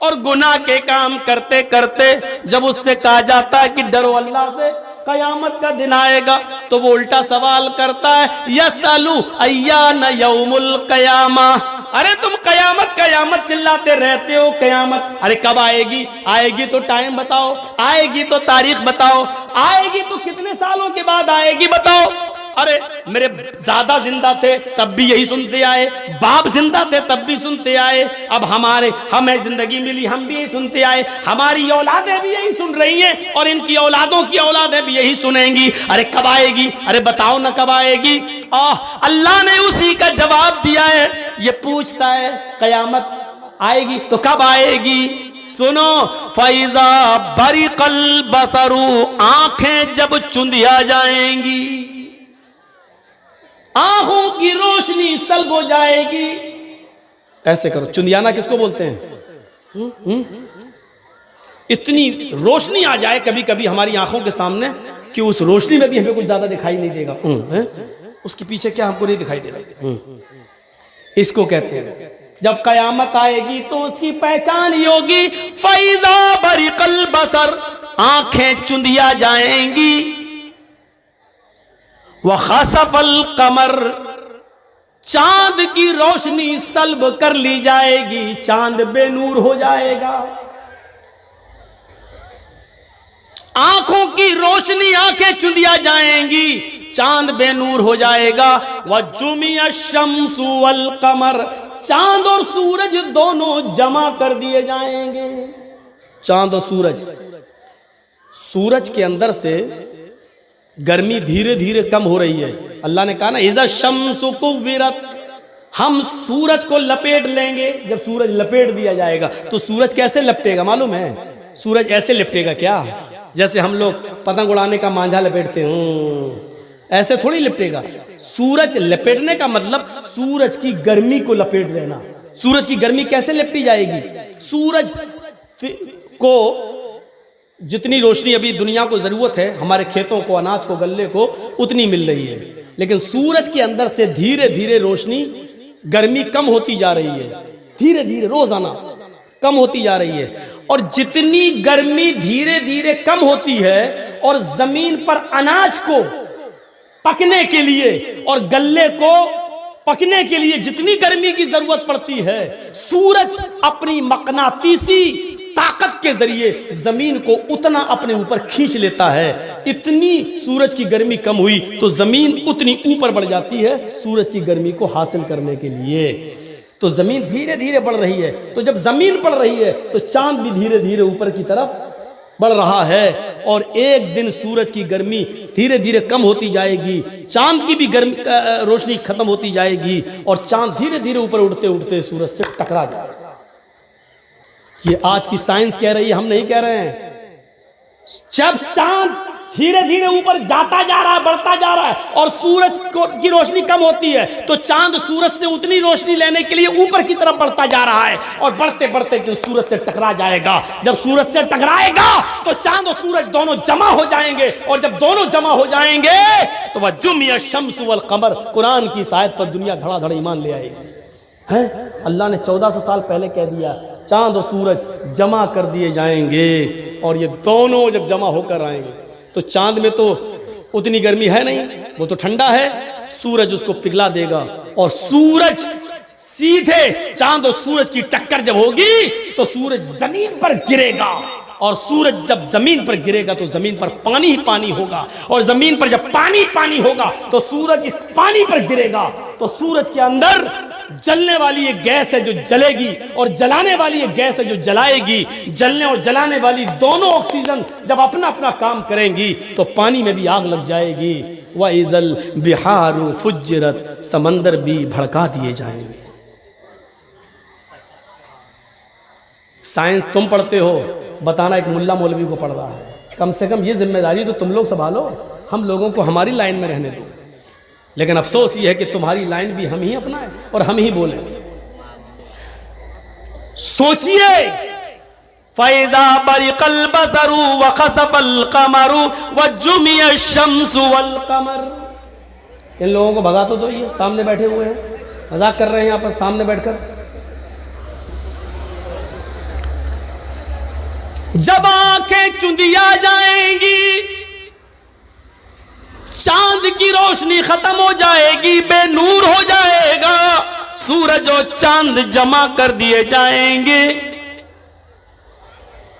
اور گناہ کے کام کرتے کرتے جب اس سے کہا جاتا ہے کہ ڈرو اللہ سے، قیامت کا دن آئے گا، تو وہ الٹا سوال کرتا ہے یسألو ایان یوم القیامہ، ارے تم قیامت قیامت چلاتے رہتے ہو، قیامت ارے کب آئے گی؟ آئے گی تو ٹائم بتاؤ، آئے گی تو تاریخ بتاؤ، آئے گی تو کتنے سالوں کے بعد آئے گی بتاؤ۔ ارے میرے دادا زندہ تھے تب بھی یہی سنتے آئے، باپ زندہ تھے تب بھی سنتے آئے، اب ہمیں زندگی ملی ہم بھی یہی سنتے آئے، ہماری اولادیں بھی یہی سن رہی ہیں اور ان کی اولادوں کی اولادیں بھی یہی سنیں گی، ارے کب آئے گی؟ ارے بتاؤ نہ کب آئے گی؟ اللہ نے اسی کا جواب دیا ہے، یہ پوچھتا ہے قیامت آئے گی تو کب آئے گی؟ سنو، فَإِذَا بَرِقَ الْبَصَرُ، آنکھیں جب چندیا جائیں گی، آنکھوں کی روشنی سلب ہو جائے گی۔ ایسے کرو، چندیانا کس کو بولتے ہیں؟ اتنی روشنی آ جائے کبھی کبھی ہماری آنکھوں کے سامنے کہ اس روشنی میں بھی ہمیں کچھ زیادہ دکھائی نہیں دے گا، اس کے پیچھے کیا ہم کو نہیں دکھائی دے رہا، اس کو کہتے ہیں جب قیامت آئے گی تو اس کی پہچان ہی ہوگی، فَإِذَا بَرِقَ الْبَصَرُ، آنکھیں چندیا جائیں گی، وَخَسَفَ الْقَمَرُ، چاند کی روشنی سلب کر لی جائے گی، چاند بے نور ہو جائے گا، آنکھوں کی روشنی آنکھیں چندیا جائیں گی، چاند بے نور ہو جائے گا، وَجُمِعَ الشَّمْسُ وَالْقَمَرُ، چاند اور سورج دونوں جمع کر دیے جائیں گے۔ چاند اور سورج کے اندر سے گرمی دھیرے دھیرے کم ہو رہی ہے، اللہ نے کہا نا اِذَا الشَّمْسُ كُوِّرَتْ، ہم سورج کو لپیٹ لیں گے، جب سورج لپیٹ دیا جائے گا تو سورج کیسے لپٹے گا معلوم ہے؟ سورج ایسے لپٹے گا کیا؟ جیسے ہم لوگ پتنگ اڑانے کا مانجھا لپیٹتے ہیں، ایسے تھوڑی لپٹے گا۔ سورج لپیٹنے کا مطلب سورج کی گرمی کو لپیٹ دینا۔ سورج کی گرمی کیسے لپٹی جائے گی؟ سورج کو جتنی روشنی ابھی دنیا کو ضرورت ہے، ہمارے کھیتوں کو، اناج کو، غلے کو، اتنی مل رہی ہے، لیکن سورج کے اندر سے دھیرے دھیرے روشنی، گرمی کم ہوتی جا رہی ہے، دھیرے دھیرے روزانہ کم ہوتی جا رہی ہے، اور جتنی گرمی دھیرے دھیرے کم ہوتی ہے اور زمین پر اناج کو پکنے کے لیے اور غلے کو پکنے کے لیے جتنی گرمی کی ضرورت پڑتی ہے، سورج اپنی مقناطیسی طاقت کے ذریعے زمین کو اتنا اپنے اوپر کھینچ لیتا ہے۔ اتنی سورج کی گرمی کم ہوئی تو زمین اتنی اوپر بڑھ جاتی ہے سورج کی گرمی کو حاصل کرنے کے لیے، تو زمین دھیرے دھیرے بڑھ رہی ہے، تو جب زمین بڑھ رہی ہے تو چاند بھی دھیرے دھیرے اوپر کی طرف بڑھ رہا ہے، اور ایک دن سورج کی گرمی دھیرے دھیرے کم ہوتی جائے گی، چاند کی بھی گرمی روشنی ختم ہوتی جائے گی، اور چاند دھیرے دھیرے اوپر اڑتے اڑتے سورج سے ٹکرا جائے گا۔ یہ آج کی سائنس کہہ رہی ہے، ہم نہیں کہہ رہے ہیں۔ جب چاند دھیرے دھیرے اوپر جاتا جا رہا ہے، بڑھتا جا رہا ہے، اور سورج کی روشنی کم ہوتی ہے، تو چاند سورج سے اتنی روشنی لینے کے لیے اوپر کی طرف بڑھتا جا رہا ہے، اور بڑھتے بڑھتے سورج سے ٹکرا جائے گا۔ جب سورج سے ٹکرائے گا تو چاند اور سورج دونوں جمع ہو جائیں گے، اور جب دونوں جمع ہو جائیں گے تو وَجُمِعَ الشَّمْسُ وَالْقَمَرُ، قرآن کی اس آیت پر دنیا دھڑا دھڑ ایمان لے آئے گی۔ اللہ نے 1400 سال پہلے کہہ دیا چاند اور سورج جمع کر دیے جائیں گے، اور یہ دونوں جب جمع ہو کر آئیں گے تو چاند میں تو اتنی گرمی ہے نہیں، وہ تو ٹھنڈا ہے، سورج اس کو پگھلا دے گا، اور سورج سیدھے چاند اور سورج کی ٹکر جب ہوگی تو سورج زمین پر گرے گا، اور سورج جب زمین پر گرے گا تو زمین پر پانی ہی پانی ہوگا، اور زمین پر جب پانی پانی ہوگا تو سورج اس پانی پر گرے گا، تو سورج کے اندر جلنے والی ایک گیس ہے جو جلے گی، اور جلانے والی ایک گیس ہے جو جلائے گی۔ جلنے اور جلانے والی دونوں آکسیجن جب اپنا اپنا کام کریں گی تو پانی میں بھی آگ لگ جائے گی، وَإِذَا الْبِحَارُ فُجِّرَتْ، سمندر بھی بھڑکا دیے جائیں گے۔ سائنس تم پڑھتے ہو، بتانا ایک ملا مولوی کو پڑھ رہا ہے، کم سے کم یہ ذمہ داری تو تم لوگ سنبھالو، ہم لوگوں کو ہماری لائن میں رہنے دو۔ لیکن افسوس یہ ہے کہ تمہاری لائن بھی ہم ہی اپنائیں اور ہم ہی بولیں۔ سوچئے فَإِذَا بَرِقَ الْبَصَرُ وَخَسَفَ الْقَمَرُ وَجُمِعَ الشَّمْسُ وَالْقَمَرُ۔ ان لوگوں کو بھگا تو دو، یہ سامنے بیٹھے ہوئے ہیں، مذاق کر رہے ہیں یہاں پر سامنے بیٹھ کر۔ جب آنکھیں چندیا جائیں گی، چاند کی روشنی ختم ہو جائے گی، بے نور ہو جائے گا، سورج اور چاند جمع کر دیے جائیں گے۔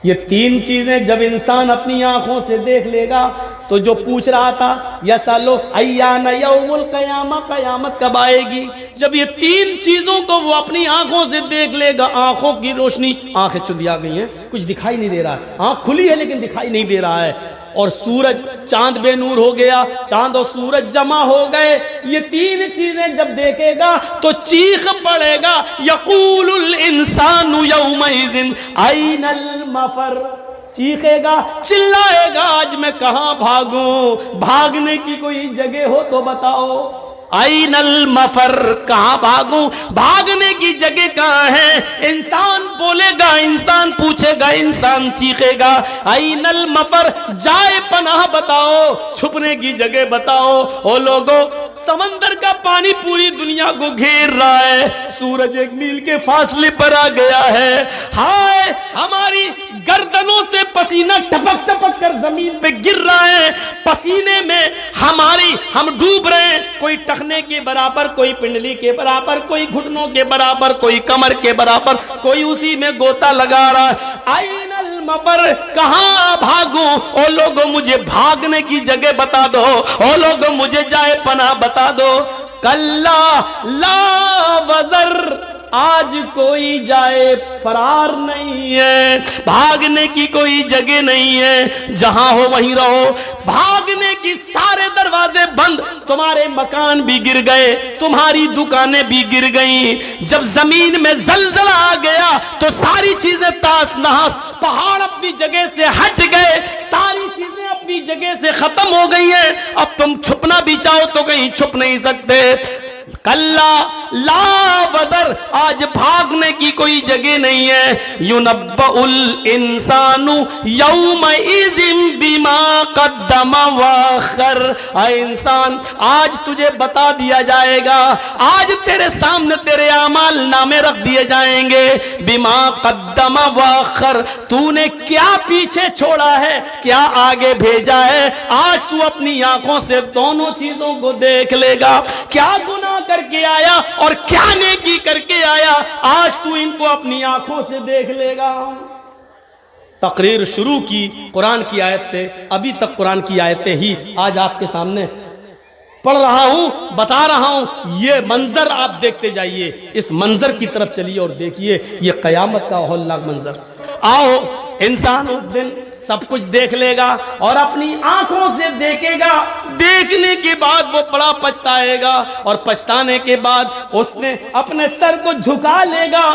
یہ تین چیزیں جب انسان اپنی آنکھوں سے دیکھ لے گا تو جو پوچھ رہا تھا یسالو ایان یوم القیامہ، قیامت کب آئے گی، جب یہ تین چیزوں کو وہ اپنی آنکھوں سے دیکھ لے گا، آنکھوں کی روشنی، آنکھیں چندیا گئی ہیں، کچھ دکھائی نہیں دے رہا ہے، آنکھ کھلی ہے لیکن دکھائی نہیں دے رہا ہے، اور سورج، چاند بے نور ہو گیا، چاند اور سورج جمع ہو گئے، یہ تین چیزیں جب دیکھے گا تو چیخ پڑے گا، یقول الانسان یومئذ این المفر، چیخے گا، چلائے گا، آج میں کہاں بھاگوں، بھاگنے کی کوئی جگہ ہو تو بتاؤ، این المفر، کہاں بھاگوں، بھاگنے کی جگہ کہاں ہے، انسان بولے گا، انسان پوچھے گا، انسان چیخے گا، این المفر، جائے پناہ بتاؤ، چھپنے کی جگہ بتاؤ۔ او لوگو، سمندر کا پانی پوری دنیا کو گھیر رہا ہے، سورج 1 میل کے فاصلے پر آ گیا ہے، ہائے ہماری گردنوں سے پسینہ ٹپک ٹپک کر زمین پہ گر رہا ہے، پسینے میں ہم ڈوب رہے ہیں، کوئی ٹخنے کے برابر، کوئی پنڈلی کے برابر، کوئی گھٹنوں کے برابر، کوئی کمر کے برابر، کوئی اسی میں گوتا لگا رہا ہے، این المفر، کہاں بھاگوں، او لوگوں مجھے بھاگنے کی جگہ بتا دو، او لوگوں مجھے جائے پناہ بتا دو۔ کلا لا وزر، آج کوئی جائے فرار نہیں ہے، بھاگنے کی کوئی جگہ نہیں ہے، جہاں ہو وہیں رہو، بھاگنے کی سارے دروازے بند، تمہارے مکان بھی گر گئے، تمہاری دکانیں بھی گر گئیں، جب زمین میں زلزلہ آ گیا تو ساری چیزیں تاس نہاس، پہاڑ اپنی جگہ سے ہٹ گئے، ساری چیزیں اپنی جگہ سے ختم ہو گئی ہیں، اب تم چھپنا بھی چاہو تو کہیں چھپ نہیں سکتے۔ کلا لا وزر، آج بھاگنے کی کوئی جگہ نہیں ہے، یُنَبَّأُ الْإِنسَانُ يَوْمَئِذٍ بِمَا قَدَّمَ وَأَخَّرَ، اے انسان آج تجھے بتا دیا جائے گا، آج تیرے سامنے تیرے اعمال نامے رکھ دیے جائیں گے، بِمَا قَدَّمَ وَأَخَّرَ، تو نے کیا پیچھے چھوڑا ہے، کیا آگے بھیجا ہے، آج تو اپنی آنکھوں سے دونوں چیزوں کو دیکھ لے گا، کیا گناہ کر کے آیا اور کیا نیکی کر کے آیا، آج تو ان کو اپنی آنکھوں سے دیکھ لے گا۔ تقریر شروع کی قرآن کی آیت سے، ابھی تک قرآن کی آیتیں ہی آج آپ کے سامنے پڑھ رہا ہوں، بتا رہا ہوں، یہ منظر آپ دیکھتے جائیے، اس منظر کی طرف چلیے اور دیکھیے، یہ قیامت کا ہولناک منظر۔ آؤ، انسان اس دن سب کچھ دیکھ لے گا اور اپنی آنکھوں سے دیکھے گا، دیکھنے کے بعد وہ بڑا پچھتائے گا، اور پچھتانے کے بعد اس نے اپنے سر کو جھکا لے گا۔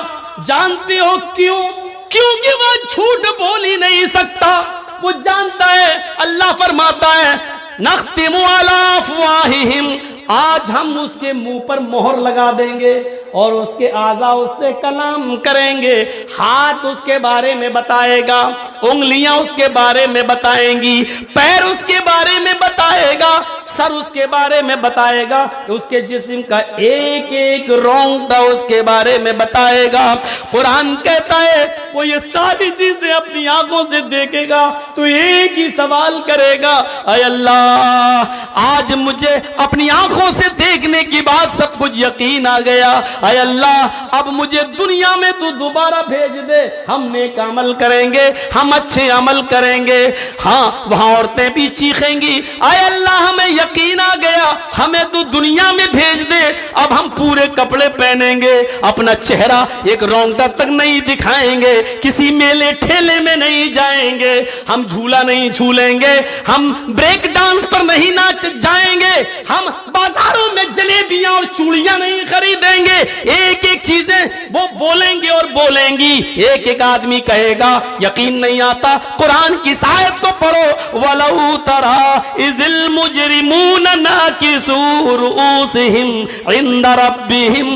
جانتے ہو کیوں؟ کیونکہ وہ جھوٹ بول ہی نہیں سکتا، وہ جانتا ہے، اللہ فرماتا ہے نختم علی افواہہم، آج ہم اس کے منہ پر مہر لگا دیں گے اور اس کے اعضاء اس سے کلام کریں گے، ہاتھ اس کے بارے میں بتائے گا، انگلیاں اس کے بارے میں بتائیں گی، پیر اس کے بارے میں بتائے گا، سر اس کے بارے میں بتائے گا، اس کے جسم کا ایک ایک رونگٹا اس کے بارے میں بتائے گا۔ قرآن کہتا ہے وہ یہ ساری چیزیں اپنی آنکھوں سے دیکھے گا تو ایک ہی سوال کرے گا، اے اللہ آج مجھے اپنی آنکھوں سے دیکھنے کی بات سب کچھ یقین آ گیا، اے اللہ اب مجھے دنیا میں تو دوبارہ بھیج دے، ہم نیک عمل کریں گے، ہم اچھے عمل کریں گے۔ ہاں وہاں عورتیں بھی چیخیں گی، اے اللہ ہمیں یقین آ گیا، ہمیں تو دنیا میں بھیج دے، اب ہم پورے کپڑے پہنیں گے، اپنا چہرہ ایک رونگٹا تک نہیں دکھائیں گے، کسی میلے ٹھیلے میں نہیں جائیں گے، ہم جھولا نہیں جھولیں گے، ہم بریک ڈانس پر نہیں ناچ جائیں گے، ہم بازاروں میں جلیبیاں اور چوڑیاں نہیں خریدیں گے، ایک ایک چیزیں وہ بولیں گے اور بولیں گی، ایک ایک آدمی کہے گا یقین نہیں آتا، قرآن کی آیت کو پڑھو، وَلَوْ تَرَىٰ إِذِ الْمُجْرِمُونَ نَاكِسُو رُؤُوسِهِمْ عِنْدَ رَبِّهِمْ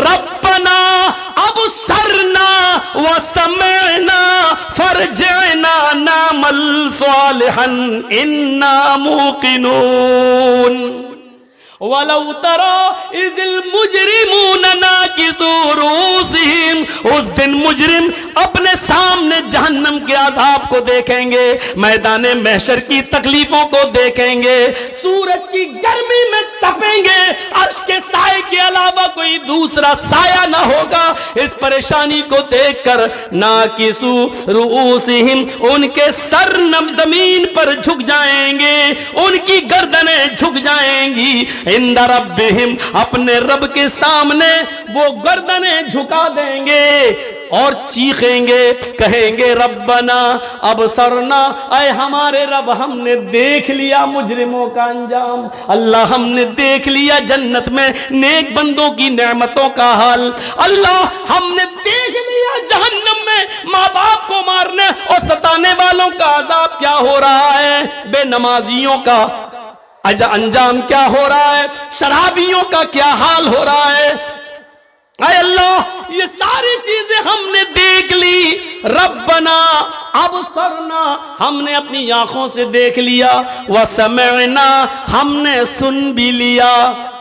رَبَّنَا أَبْصَرْنَا وَسَمِعْنَا فَارْجِعْنَا نَعْمَلْ صَالِحًا إِنَّا مُوقِنُونَ۔ وَلَوْ تَرَىٰ إِذِ الْمُجْرِمُونَ نَاكِسُو رُؤُوسِهِمْ، اس دن مجرم اپنے سامنے جہنم کے عذاب کو دیکھیں گے، میدان محشر کی تکلیفوں کو دیکھیں گے، سورج کی گرمی میں تپیں گے، عرش کے سائے کے علاوہ کوئی دوسرا سایہ نہ ہوگا۔ اس پریشانی کو دیکھ کر ناکسو رؤوسہم، ان کے سر زمین پر جھک جائیں گے، ان کی گردنیں جھک جائیں گی، عند ربہم، اپنے رب کے سامنے وہ گردنیں جھکا دیں گے اور چیخیں گے، کہیں گے ربنا ابصرنا، اے ہمارے رب ہم نے دیکھ لیا مجرموں کا انجام، اللہ ہم نے دیکھ لیا جنت میں نیک بندوں کی نعمتوں کا حال، اللہ ہم نے دیکھ لیا جہنم میں ماں باپ کو مارنے اور ستانے والوں کا عذاب کیا ہو رہا ہے، بے نمازیوں کا انجام کیا ہو رہا ہے، شرابیوں کا کیا حال ہو رہا ہے۔ اے اللہ یہ ساری چیزیں ہم نے دیکھ لی، ربنا ابصرنا، ہم نے اپنی آنکھوں سے دیکھ لیا، وسمعنا، ہم نے سن بھی لیا،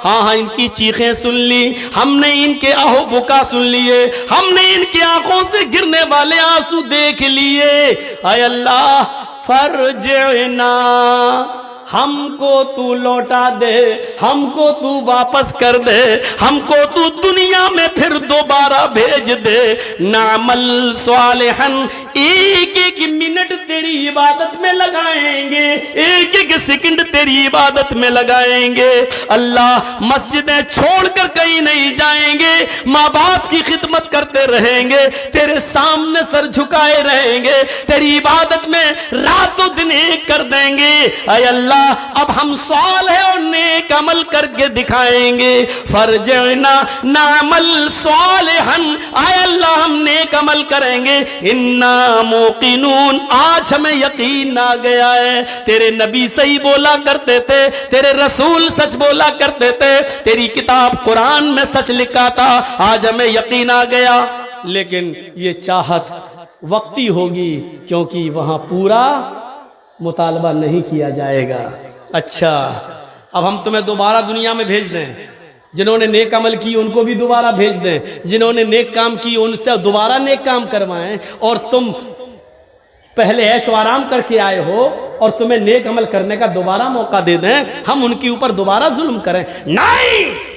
ہاں ان کی چیخیں سن لی، ہم نے ان کے آہو بکا سن لیے، ہم نے ان کی آنکھوں سے گرنے والے آنسو دیکھ لیے، اے اللہ فرجعنا، ہم کو تو لوٹا دے، ہم کو تو واپس کر دے، ہم کو تو دنیا میں پھر دوبارہ بھیج دے، نعمل صالحا، ایک ایک منٹ تیری عبادت میں لگائیں گے، ایک ایک سیکنڈ تیری عبادت میں لگائیں گے، اللہ مسجدیں چھوڑ کر کہیں نہیں جائیں گے، ماں باپ کی خدمت کرتے رہیں گے، تیرے سامنے سر جھکائے رہیں گے، تیری عبادت میں رات و دن ایک کر دیں گے، اے اللہ اب ہم صالح اور نیک عمل کر کے دکھائیں گے، فرجعنا نعمل صالحا، اے اللہ ہم نیک عمل کریں گے، انا موقنون، آج ہمیں یقین آ گیا ہے، تیرے نبی صحیح بولا کرتے تھے، تیرے رسول سچ بولا کرتے تھے، تیری کتاب قرآن میں سچ لکھا تھا، آج ہمیں یقین آ گیا، لیکن یہ چاہت وقتی ہوگی کیونکہ وہاں پورا مطالبہ نہیں کیا جائے گا۔ اچھا اب ہم تمہیں دوبارہ دنیا میں بھیج دیں، جنہوں نے نیک عمل کی ان کو بھی دوبارہ بھیج دیں، جنہوں نے نیک کام کی ان سے دوبارہ نیک کام کروائیں، اور تم پہلے عیش و آرام کر کے آئے ہو اور تمہیں نیک عمل کرنے کا دوبارہ موقع دے دیں، ہم ان کے اوپر دوبارہ ظلم کریں؟ نہیں،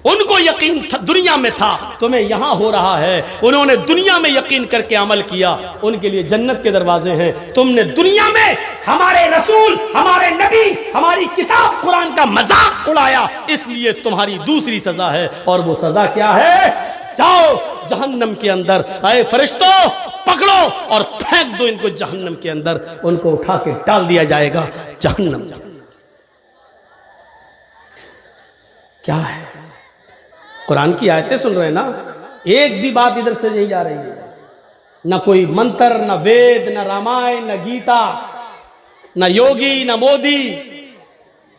ان کو یقین تھا دنیا میں تھا، تمہیں یہاں ہو رہا ہے، انہوں نے دنیا میں یقین کر کے عمل کیا، ان کے لیے جنت کے دروازے ہیں، تم نے دنیا میں ہمارے رسول، ہمارے نبی، ہماری کتاب قرآن کا مذاق اڑایا، اس لیے تمہاری دوسری سزا ہے، اور وہ سزا کیا ہے؟ جاؤ جہنم کے اندر، اے فرشتوں پکڑو اور پھینک دو ان کو جہنم کے اندر، ان کو اٹھا کے ڈال دیا جائے گا جہنم۔ کیا ہے؟ قرآن کی آیتیں سن رہے ہیں نا، ایک بھی بات ادھر سے نہیں جا رہی ہے، نہ کوئی منتر، نہ وید، نہ رامائن، نہ گیتا، نہ یوگی، نہ مودی،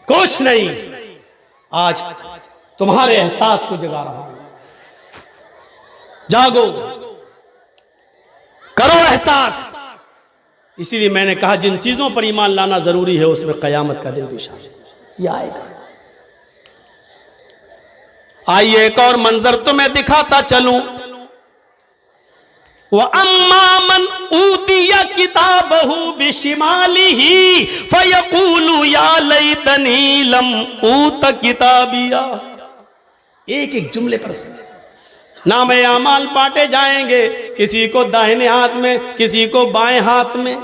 کچھ نہیں، آج تمہارے احساس کو جگا رہا ہوں، جاگو، کرو احساس۔ اسی لیے میں نے کہا جن چیزوں پر ایمان لانا ضروری ہے اس میں قیامت کا دن بھی شامل ہے، یہ آئے گا۔ آئیے ایک اور منظر تمہیں دکھاتا چلوں، وَأَمَّا مَنْ أُوتِيَ كِتَابَهُ بِشِمَالِهِ فَيَقُولُ يَا لَيْتَنِي لَمْ أُوتَ كِتَابِيَهْ، ایک ایک جملے پر نام اعمال بانٹے جائیں گے، کسی کو داہنے ہاتھ میں، کسی کو بائیں ہاتھ میں،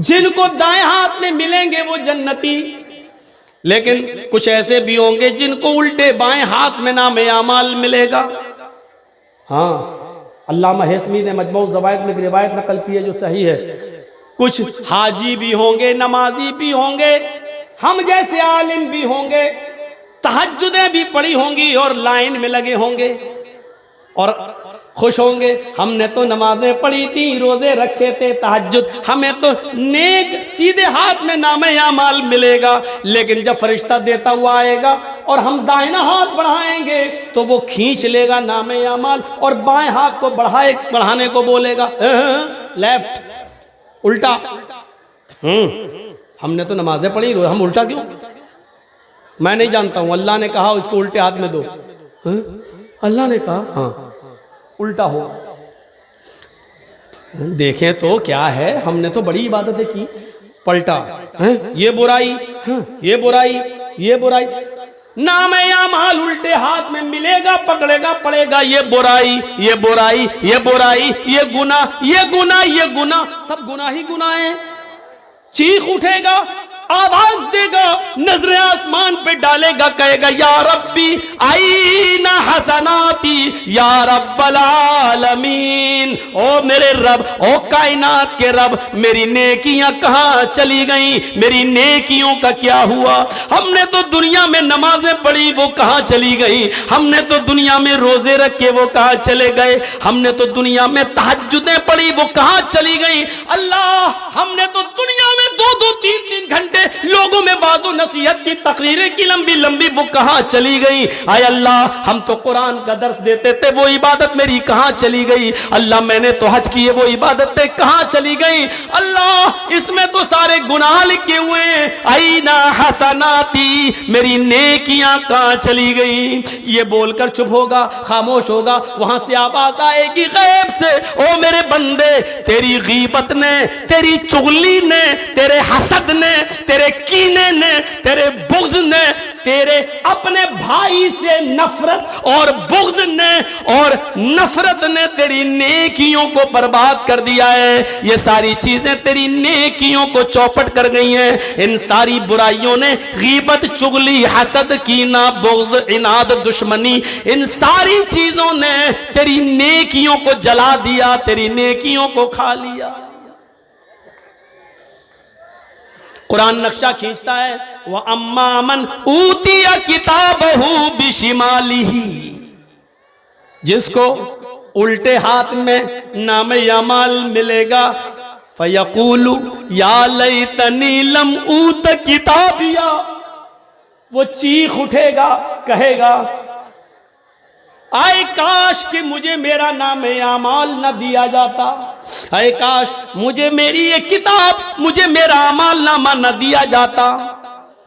جن کو دائیں ہاتھ میں ملیں گے وہ جنتی، لیکن کچھ ایسے بھی ہوں گے جن کو الٹے بائیں ہاتھ میں نام اعمال ملے گا۔ ہاں علامہ حسمی نے مجموع الزوائد میں ایک روایت نقل کی ہے جو صحیح ہے، کچھ حاجی بھی ہوں گے، نمازی بھی ہوں گے، ہم جیسے عالم بھی ہوں گے، تہجدیں بھی پڑھی ہوں گی اور لائن میں لگے ہوں گے اور خوش ہوں گے، ہم نے تو نمازیں پڑھی تھی، روزے رکھے تھے، تہجد، ہمیں تو نیک سیدھے ہاتھ میں نام اعمال ملے گا، لیکن جب فرشتہ دیتا ہوا آئے گا اور ہم دائنا ہاتھ بڑھائیں گے تو وہ کھینچ لے گا نام اعمال اور بائیں ہاتھ کو بڑھانے کو بولے گا لیفٹ، الٹا۔ ہم نے تو نمازیں پڑھی، ہم الٹا کیوں؟ میں نہیں جانتا ہوں، اللہ نے کہا اس کو الٹے ہاتھ میں دو، اللہ نے کہا ہاں الٹا ہو۔ دیکھیں تو کیا ہے، ہم نے تو بڑی عبادتیں کی، پلٹا یہ برائی، یہ برائی، یہ برائی، نام اعمال الٹے ہاتھ میں ملے گا، پکڑے گا، پڑے گا یہ برائی، یہ برائی، یہ برائی، یہ گناہ، یہ گناہ، یہ گناہ، سب گناہ ہی گناہ ہیں۔ چیخ اٹھے گا، آواز دے گا، نظر آسمان پہ ڈالے گا، کہے گا یا ربی آئین حسناتی یا رب العالمین، او میرے رب، او کائنات کے رب، میری نیکیاں کہاں چلی گئیں، میری نیکیوں کا کیا ہوا؟ ہم نے تو دنیا میں نمازیں پڑھی، وہ کہاں چلی گئیں؟ ہم نے تو دنیا میں روزے رکھے، وہ کہاں چلے گئے؟ ہم نے تو دنیا میں تہجدیں پڑھی، وہ کہاں چلی گئیں؟ اللہ، ہم نے تو دنیا میں 2-2 3-3 گھنٹے لوگوں میں واعظ و نصیحت کی تقریریں کی لمبی لمبی، وہ کہاں چلی گئی؟ آئے اللہ، ہم تو قرآن کا درس دیتے تھے، وہ عبادت میری کہاں چلی گئی؟ اللہ، میں نے تو حج کیے، وہ عبادتیں کہاں چلی گئی؟ اللہ، اس میں تو سارے گناہ لکھے ہوئے ہیں، اینا حسناتی، میری نیکیاں کہاں چلی گئی؟ یہ بول کر چپ ہوگا، خاموش ہوگا، وہاں سے آواز آئے گی غیب سے، او میرے بندے، تیری غیبت نے، تیری چغلی نے، تیرے حسد نے، تیرے کینے نے، تیرے بغض نے، تیرے اپنے بھائی سے نفرت اور بغض نے اور نفرت نے تیری نیکیوں کو برباد کر دیا ہے۔ یہ ساری چیزیں تیری نیکیوں کو چوپٹ کر گئی ہیں۔ ان ساری برائیوں نے، غیبت، چغلی، حسد، کینہ، بغض، عناد، دشمنی، ان ساری چیزوں نے تیری نیکیوں کو جلا دیا، تیری نیکیوں کو کھا لیا۔ قرآن نقشہ کھینچتا ہے، وَأَمَّا مَنْ أُوتِيَ كِتَابَهُ بِشِمَالِهِ، جس کو الٹے ہاتھ میں نام اعمال ملے گا، فَيَقُولُ يَا لَيْتَنِي لَمْ أُوتَ كِتَابِيَهْ، وہ چیخ اٹھے گا، کہے گا آئے کاش کہ مجھے میرا نام اعمال نہ دیا جاتا، اے کاش مجھے میری یہ کتاب، مجھے میرا اعمال نامہ نہ دیا جاتا۔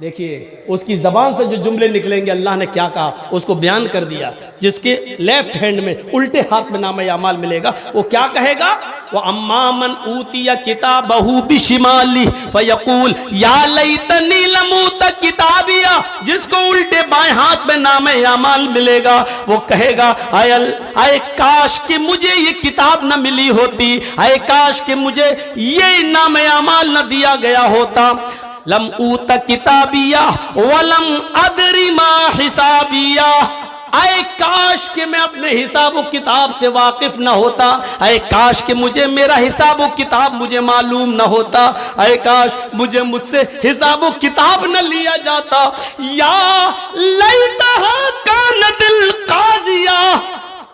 دیکھیے اس کی زبان سے جو جملے نکلیں گے، اللہ نے کیا کہا اس کو بیان کر دیا۔ جس کے لیفٹ ہینڈ میں، الٹے ہاتھ میں نام اعمال ملے گا، وہ کیا کہے گا؟ وَأَمَّا مَنْ أُوتِيَ كِتَابَهُ بِشِمَالِهِ فَيَقُولُ يَا لَيْتَنِي لَمْ أُوتَ كِتَابِيَهْ، جس کو الٹے بائیں ہاتھ میں نام اعمال ملے گا، وہ کہے گا اے کاش کہ مجھے یہ کتاب نہ ملی ہوتی، اے کاش کہ مجھے یہ نام اعمال نہ دیا گیا ہوتا۔ لم اوت کتابیہ ولم ادری ما حسابیہ، اے کاش کہ میں اپنے حساب و کتاب سے واقف نہ ہوتا، اے کاش کہ مجھے میرا حساب و کتاب مجھے معلوم نہ ہوتا، اے کاش مجھے مجھ سے حساب و کتاب نہ لیا جاتا۔ یا لیتہا کانت القاضیہ،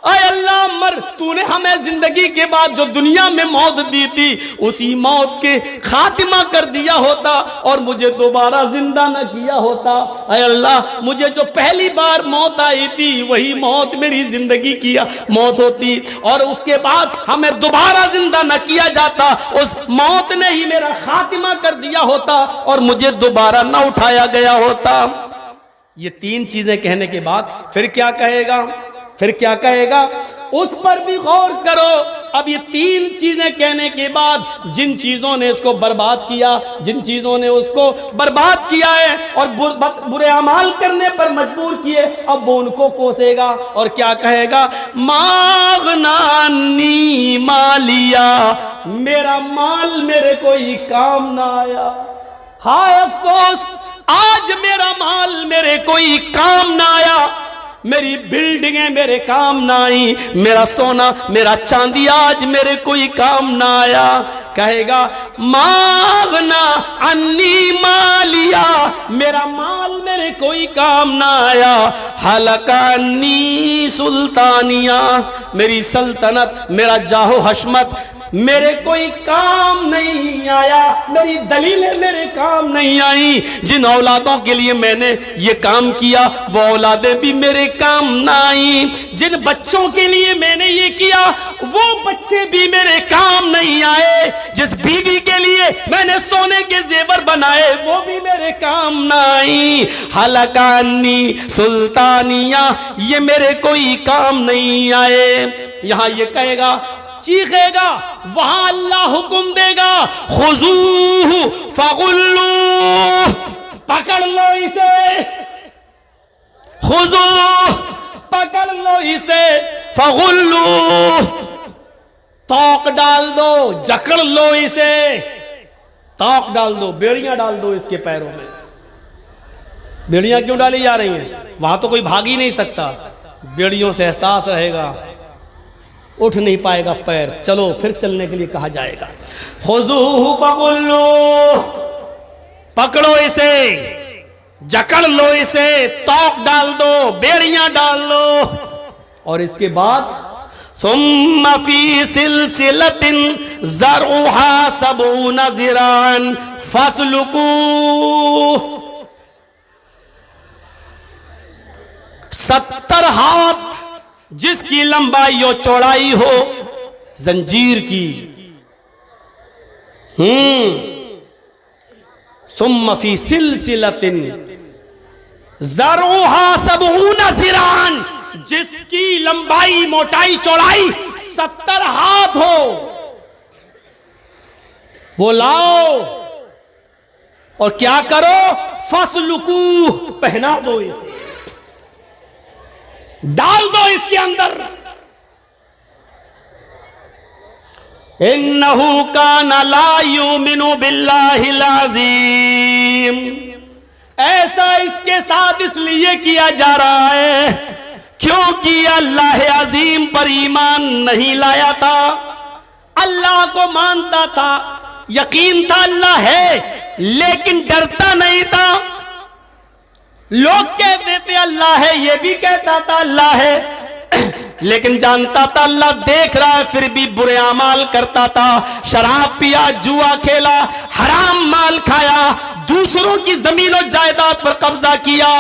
اے اللہ تو نے ہمیں زندگی کے بعد جو دنیا میں موت دی تھی، اسی موت کے خاتمہ کر دیا ہوتا اور مجھے دوبارہ زندہ نہ کیا ہوتا۔ اے اللہ مجھے جو پہلی بار موت آئی تھی وہی موت میری زندگی کی موت ہوتی، اور اس کے بعد ہمیں دوبارہ زندہ نہ کیا جاتا، اس موت نے ہی میرا خاتمہ کر دیا ہوتا اور مجھے دوبارہ نہ اٹھایا گیا ہوتا۔ یہ 3 چیزیں کہنے کے بعد پھر کیا کہے گا؟ پھر کیا کہے گا؟ اس پر بھی غور کرو۔ اب یہ 3 چیزیں کہنے کے بعد جن چیزوں نے اس کو برباد کیا، جن چیزوں نے اس کو برباد کیا ہے اور برے اعمال کرنے پر مجبور کیے، اب وہ ان کو کوسے گا اور کیا کہے گا؟ ماغنانی مالیا، میرا مال میرے کوئی کام نہ آیا، ہائے افسوس آج میرا مال میرے کوئی کام نہ آیا، میری بلڈنگیں میرے کام نہ آئی، میرا سونا میرا چاندی آج میرے کوئی کام نہ آیا۔ کہے گا ماغنا انی مالیا، میرا مال میرے کوئی کام نہ آیا، حلقہ انی سلطانیہ، میری سلطنت، میرا جاہ و حشمت میرے کوئی کام نہیں آیا، میری دلیلیں میرے کام نہیں آئیں، جن اولادوں کے لیے میں نے یہ کام کیا وہ اولادیں بھی میرے کام نہ آئیں، جن بچوں کے لیے میں نے یہ کیا وہ بچے بھی میرے کام نہیں آئے، جس بیوی کے لیے میں نے سونے کے زیور بنائے وہ بھی میرے کام نہ آئیں، حلقہ انی سلطانیہ، یہ میرے کوئی کام نہیں آئے۔ یہاں یہ کہے گا چیخے گا وہاں اللہ حکم دے گا خذوہ فغلوہ، پکڑ لو اسے، خذوہ پکڑ لو اسے، فغلوہ توق ڈال دو، جکڑ لو اسے، توق ڈال دو، بیڑیاں ڈال دو اس کے پیروں میں۔ بیڑیاں کیوں ڈالی جا رہی ہیں؟ وہاں تو کوئی بھاگ ہی نہیں سکتا، بیڑیوں سے احساس رہے گا، اٹھ نہیں پائے گا پیر، چلو پھر چلنے کے لیے کہا جائے گا خذوہ فغلوہ، پکڑو اسے، جکڑ لو اسے، توق ڈال دو، بیڑیاں ڈال دو، اور اس کے بعد ثم فی سلسلۃ ذرعھا 70 ذراعا فاسلکوہ، 70 ہاتھ جس کی لمبائی و چوڑائی ہو زنجیر کی، ثم فی سلسلۃ ذرعھا 70 ذراعا، جس کی لمبائی موٹائی چوڑائی 70 ہاتھ ہو، وہ لاؤ اور کیا کرو، فاسلکوہ پہنا دو اسے، ڈال دو اس کے اندر، انہو کان لا یؤمن باللہ العظیم، ایسا اس کے ساتھ اس لیے کیا جا رہا ہے کیونکہ اللہ عظیم پر ایمان نہیں لایا تھا، اللہ کو مانتا تھا، یقین تھا اللہ ہے، لیکن ڈرتا نہیں تھا۔ لوگ کہتے تھے اللہ ہے، یہ بھی کہتا تھا اللہ ہے، لیکن جانتا تھا اللہ دیکھ رہا ہے، پھر بھی برے اعمال کرتا تھا، شراب پیا، جوا کھیلا، حرام مال کھایا، دوسروں کی زمین و جائیداد پر قبضہ کیا،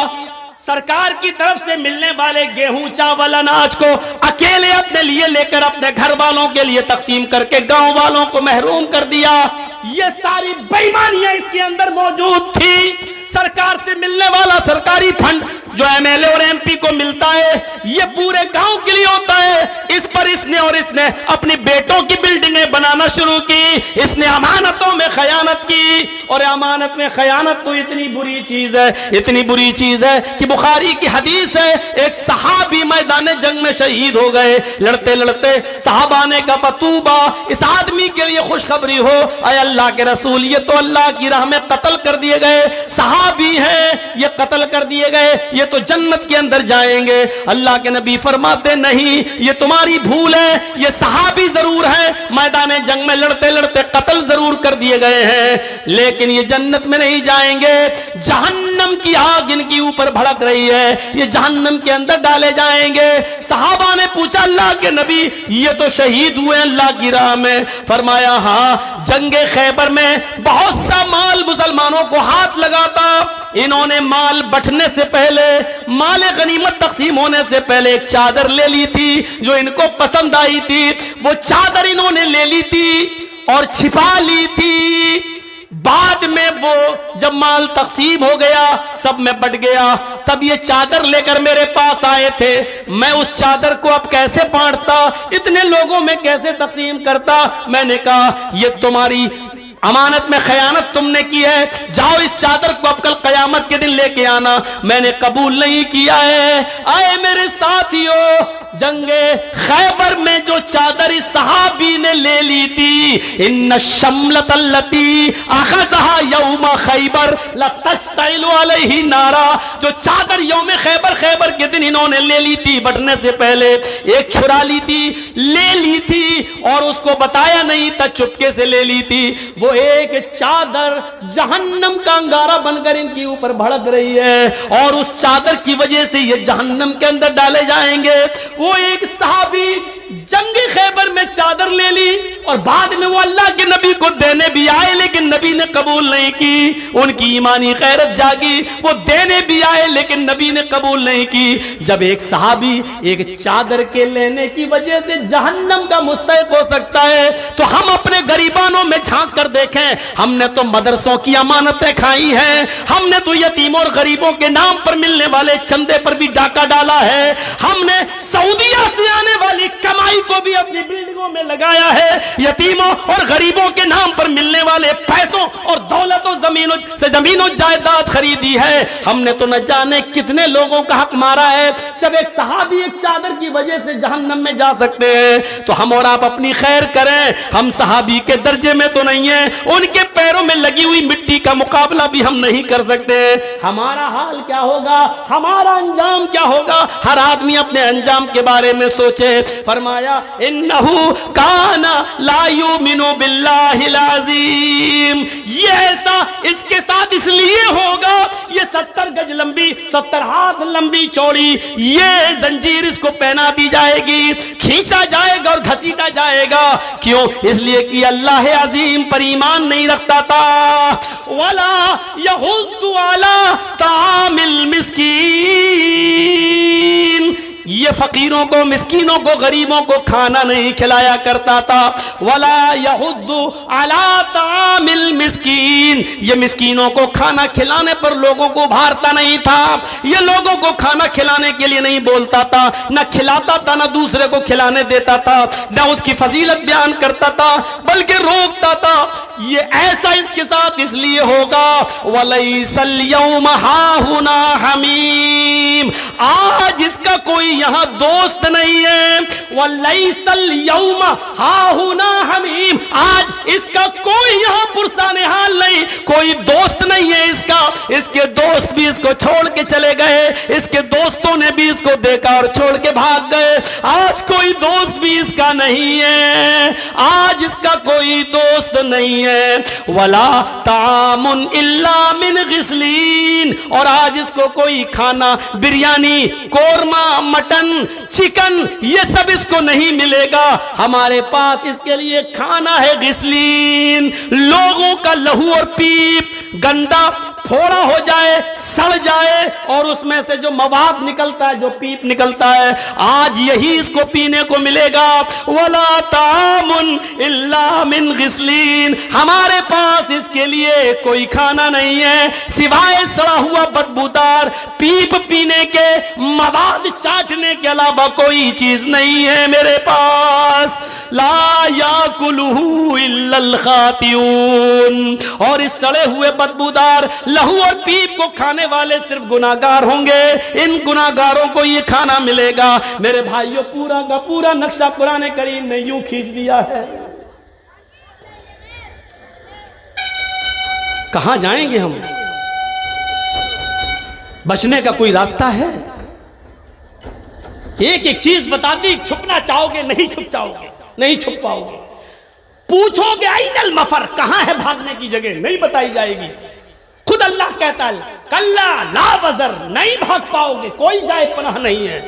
سرکار کی طرف سے ملنے والے گیہوں چاول اناج کو اکیلے اپنے لیے لے کر اپنے گھر والوں کے لیے تقسیم کر کے گاؤں والوں کو محروم کر دیا۔ یہ ساری بے ایمانیاں اس کے اندر موجود تھی۔ سرکار سے ملنے والا سرکاری فنڈ جو ایم ایل اے اور ایم پی کو ملتا ہے یہ پورے گاؤں کے لیے ہوتا ہے، اس پر اس نے اپنی بیٹوں کی بلڈنگیں بنانا شروع کی، اس نے امانتوں میں خیانت کی، اور امانت میں خیانت تو اتنی بری چیز ہے، اتنی بری چیز ہے کہ بخاری کی حدیث ہے، ایک صحابی میدان جنگ میں شہید ہو گئے، لڑتے لڑتے صحابہ نے کہا فتوبہ، اس آدمی کے لیے خوشخبری ہو، اے اللہ کے رسول یہ تو اللہ کی راہ میں قتل کر دیے گئے صحابی ہیں، یہ قتل کر دیے گئے، یہ تو جنت کے اندر جائیں گے۔ اللہ کے نبی فرماتے نہیں، یہ تمہاری بھول ہے، یہ صحابی ضرور ہے، میدان جنگ میں لڑتے لڑتے قتل ضرور کر دیے گئے ہیں، لیکن یہ جنت میں نہیں جائیں گے، جہنم کی آگ ان کی اوپر بھڑک رہی ہے، یہ جہنم کے اندر ڈالے جائیں گے۔ صحابہ نے پوچھا اللہ کے نبی یہ تو شہید ہوئے اللہ کی راہ میں، فرمایا ہاں، جنگ خیبر میں بہت سا مال مسلمانوں کو ہاتھ لگا تھا، انہوں نے مال بٹنے سے پہلے، مال غنیمت تقسیم ہونے سے پہلے ایک چادر لے لی تھی جو ان کو پسند آئی تھی، وہ چادر انہوں نے لے لی تھی اور چھپا لی تھی، بعد میں وہ جب مال تقسیم ہو گیا سب میں بٹ گیا، تب یہ چادر لے کر میرے پاس آئے تھے، میں اس چادر کو اب کیسے بانٹتا، اتنے لوگوں میں کیسے تقسیم کرتا، میں نے کہا یہ تمہاری امانت میں خیانت تم نے کی ہے، جاؤ اس چادر کو اب کل قیامت کے دن لے کے آنا، میں نے قبول نہیں کیا ہے۔ آئے میرے ساتھیو، جنگ خیبر میں جو چادر اس صحابی نے لے لی تھی، ان الشملۃ التی اخذها یوم خیبر لتشتعل علیہ نارا، جو چادر یوم خیبر کے دن انہوں نے لے لی تھی بٹنے سے پہلے، ایک چھڑا لی تھی، لے لی تھی اور اس کو بتایا نہیں تھا، چپکے سے لے لی تھی، وہ ایک چادر جہنم کا انگارہ بن کر ان کے اوپر بھڑک رہی ہے، اور اس چادر کی وجہ سے یہ جہنم کے اندر ڈالے جائیں گے۔ وہ ایک صحابی جنگ خیبر میں چادر لے لی اور بعد میں وہ اللہ کے نبی کو دینے بھی آئے، لیکن نبی نے قبول نہیں کی. ان کی ایمانی غیرت جاگی, وہ دینے بھی آئے لیکن نبی نے قبول نہیں کی. جب ایک صحابی ایک چادر کے لینے کی وجہ سے جہنم کا مستحق ہو سکتا ہے تو ہم اپنے غریبانوں میں جھانک کر دیکھیں. ہم نے تو مدرسوں کی امانتیں کھائی ہیں, ہم نے تو یتیموں اور غریبوں کے نام پر ملنے والے چندے پر بھی ڈاکہ ڈالا ہے, ہم نے سعودیہ سے آنے والی کمائی کو بھی اپنی بلڈنگوں میں لگایا ہے, یتیموں اور غریبوں کے نام پر ملنے والے پیسوں اور دولت و زمین و جائیداد خریدی ہے. ہم نے تو نہ جانے کتنے لوگوں کا حق مارا ہے. جب ایک صحابی ایک چادر کی وجہ سے جہنم میں جا سکتے ہیں تو ہم اور آپ اپنی خیر کریں. ہم صحابی کے درجے میں تو نہیں ہیں, ان کے پیروں میں لگی ہوئی مٹی کا مقابلہ بھی ہم نہیں کر سکتے. ہمارا حال کیا ہوگا, ہمارا انجام کیا ہوگا؟ ہر آدمی اپنے انجام کے بارے میں سوچے. فرمایا انہو کانا لا یؤمن باللہ العظیم, یہ ایسا اس کے ساتھ اس لیے ہوگا, یہ 70 گج لمبی 70 ہاتھ لمبی چوڑی یہ زنجیر اس کو پہنا دی جائے گی, کھینچا جائے گا اور گھسیٹا جائے گا. کیوں؟ اس لیے کہ اللہ عظیم پر ایمان نہیں رکھتا تھا. وَلَا يَحُضُّ عَلَىٰ طَعَامِ الْمِسْكِينِ, یہ فقیروں کو, مسکینوں کو, غریبوں کو کھانا نہیں کھلایا کرتا تھا. وَلَا يَحُضُّ عَلَىٰ طَعَامِ الْمِسْكِينِ, یہ مسکینوں کو کھانا کھلانے پر لوگوں کو ابھارتا نہیں تھا, یہ لوگوں کو کھانا کھلانے کے لیے نہیں بولتا تھا, نہ کھلاتا تھا, نہ دوسرے کو کھلانے دیتا تھا, نہ اس کی فضیلت بیان کرتا تھا بلکہ روکتا تھا. یہ ایسا اس کے ساتھ اس لیے ہوگا. وَلَيْسَ الْيَوْمَ هَاهُنَا حَمِيمٌ, آج اس کا کوئی یہاں دوست نہیں ہے. وَلَيْسَ الْيَوْمَ هَاهُنَا حَمِيمٌ, آج اس کا کوئی یہاں پرسان حال نہیں, کوئی دوست نہیں ہے اس کا. اس کے دوست بھی اس کو چھوڑ کے چلے گئے, اس کے دوستوں نے بھی اس کو دیکھا اور چھوڑ کے بھاگ گئے. آج کوئی دوست بھی اس کا نہیں ہے, آج اس کا کوئی دوست نہیں ہے. وَلَا طَعَامٌ إِلَّا مِنْ غِسْلِينَ, اور آج اس کو کوئی کھانا, بریانی, قورمہ, مٹن, چکن, یہ سب اس کو نہیں ملے گا. ہمارے پاس اس کے لیے کھانا ہے غسلین, لوگوں کا لہو اور پیپ گندا پھوڑا ہو جائے, سڑ جائے, اور اس میں سے جو مواد نکلتا ہے, جو پیپ نکلتا ہے, آج یہی اس کو پینے کو ملے گا. وَلَا طَعَامٌ إِلَّا مِنْ غِسْلِينَ, ہمارے پاس اس کے لیے کوئی کھانا نہیں ہے سوائے سڑا ہوا بدبودار پیپ پینے کے, مواد چاٹنے کے علاوہ کوئی چیز نہیں ہے میرے پاس. لا یاکلہ الا الخاطئون, اور اس سڑے ہوئے بدبودار لہو اور پیپ کو کھانے والے صرف گناہگار ہوں گے. ان گناہگاروں کو یہ کھانا ملے گا. میرے بھائیوں, پورا کا پورا نقشہ قرآن کریم نے یوں کھینچ دیا ہے. کہاں جائیں گے ہم؟ بچنے کا کوئی راستہ ہے؟ ایک ایک چیز بتا دی, چھپنا چاہو گے نہیں چھپ جاؤ گے, نہیں چھپ پاؤ گے. پوچھو گے این المفر, کہاں ہے بھاگنے کی جگہ, نہیں بتائی جائے گی. خود اللہ کہتا ہے کلا لا وزر, نہیں بھاگ پاؤ گے, کوئی جائے پناہ نہیں ہے.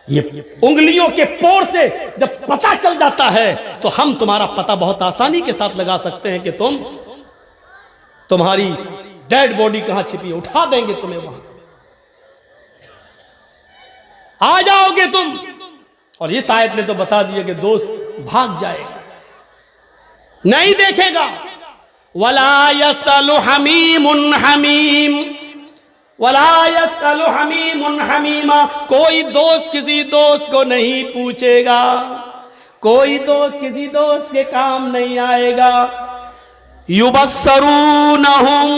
یہ انگلیوں کے پور سے جب پتہ چل جاتا ہے تو ہم تمہارا پتہ بہت آسانی کے ساتھ لگا سکتے ہیں کہ تمہاری ڈیڈ باڈی کہاں چھپی ہے, اٹھا دیں گے تمہیں وہاں سے, آ جاؤ گے تم. اور اس آیت نے تو بتا دیا کہ دوست بھاگ جائے گا, نہیں دیکھے گا. وَلَا يَسْأَلُ حَمِيمٌ حَمِيمٌ, وَلَا يَسْأَلُ حَمِيمٌ حَمِيمًا, کوئی دوست کسی دوست کو نہیں پوچھے گا, کوئی دوست کسی دوست کے کام نہیں آئے گا. يُبَصَّرُونَهُمْ,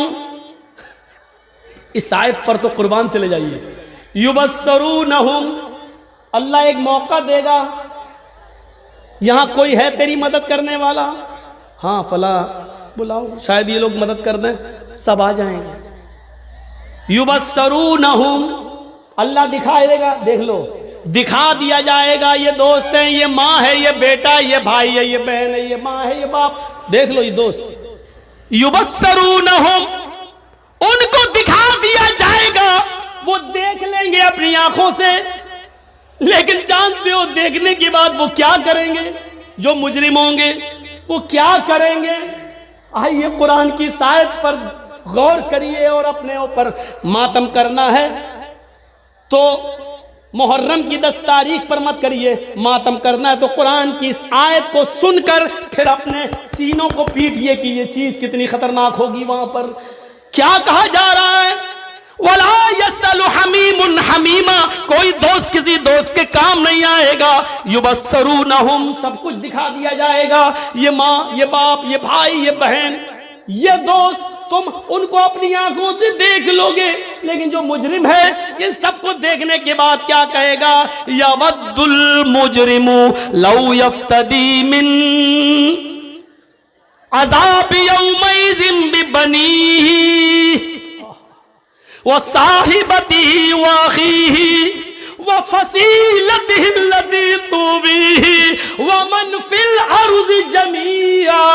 اس آیت پر تو قربان چلے جائیے. يُبَصَّرُونَهُمْ, اللہ ایک موقع دے گا, یہاں کوئی ہے تیری مدد کرنے والا, ہاں فلاں بلاؤ, شاید یہ لوگ مدد کر دیں, سب آ جائیں گے. یبصرونہم, اللہ دکھائے دے گا, دیکھ لو, دکھا دیا جائے گا, یہ دوست ہیں, یہ ماں ہے, یہ بیٹا, یہ بھائی ہے, یہ بہن ہے, یہ ماں ہے, یہ باپ, دیکھ لو یہ دوست. یبصرونہم, ان کو دکھا دیا جائے گا, وہ دیکھ لیں گے اپنی آنکھوں سے, لیکن جانتے ہو دیکھنے کے بعد وہ کیا کریں گے؟ جو مجرم ہوں گے, وہ کیا کریں گے؟ آئیے قرآن کی آیت پر غور کریے اور اپنے اوپر ماتم کرنا ہے تو محرم کی 10 تاریخ پر مت کریے، ماتم کرنا ہے تو قرآن کی اس آیت کو سن کر پھر اپنے سینوں کو پیٹیے کہ یہ چیز کتنی خطرناک ہوگی۔ وہاں پر کیا کہا جا رہا ہے؟ وَلَا يَسْأَلُ حَمِيمٌ حَمِيمًا، کوئی دوست کسی دوست کے کام نہیں آئے گا۔ يُبَصَّرُونَهُمْ، سب کچھ دکھا دیا جائے گا، یہ ماں، یہ باپ، یہ بھائی، یہ بہن، یہ دوست، تم ان کو اپنی آنکھوں سے دیکھ لو گے، لیکن جو مجرم ہے ان سب کو دیکھنے کے بعد کیا کہے گا؟ یَوَدُّ الْمُجْرِمُ لَوْ يَفْتَدِي مِنْ عَذَابِ يَوْمَئِذٍ بِبَنِيهِ وَصَاحِبَتِهِ وَأَخِيهِ وَفَصِيلَتِهِ الَّتِي تُؤْوِيهِ وَمَنْ فِي الْأَرْضِ جَمِيعًا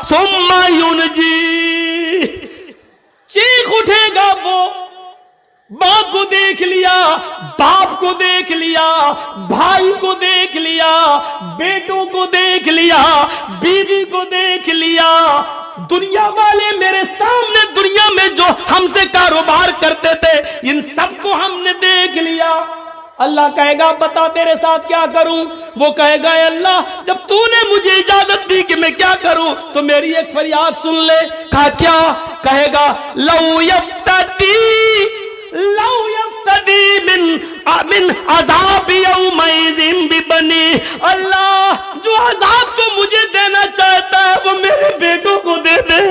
ثُمَّ يُنْجِيهِ۔ چیخ اٹھے گا وہ، باپ کو دیکھ لیا، باپ کو دیکھ لیا، بھائی کو دیکھ لیا، بیٹوں کو دیکھ لیا، بیوی کو دیکھ لیا، دنیا والے میرے سامنے دنیا میں جو ہم سے کاروبار کرتے تھے ان سب کو ہم نے دیکھ لیا۔ اللہ کہے گا بتا تیرے ساتھ کیا کروں؟ وہ کہے گا اے اللہ جب تو نے مجھے اجازت دی کہ میں کیا کروں تو میری ایک فریاد سن لے۔ کہا کیا؟ کہے گا لو یفتدی من عذاب یومئذ ببنی، اللہ جو عذاب تو مجھے دینا چاہتا ہے وہ میرے بیٹوں کو دے دے،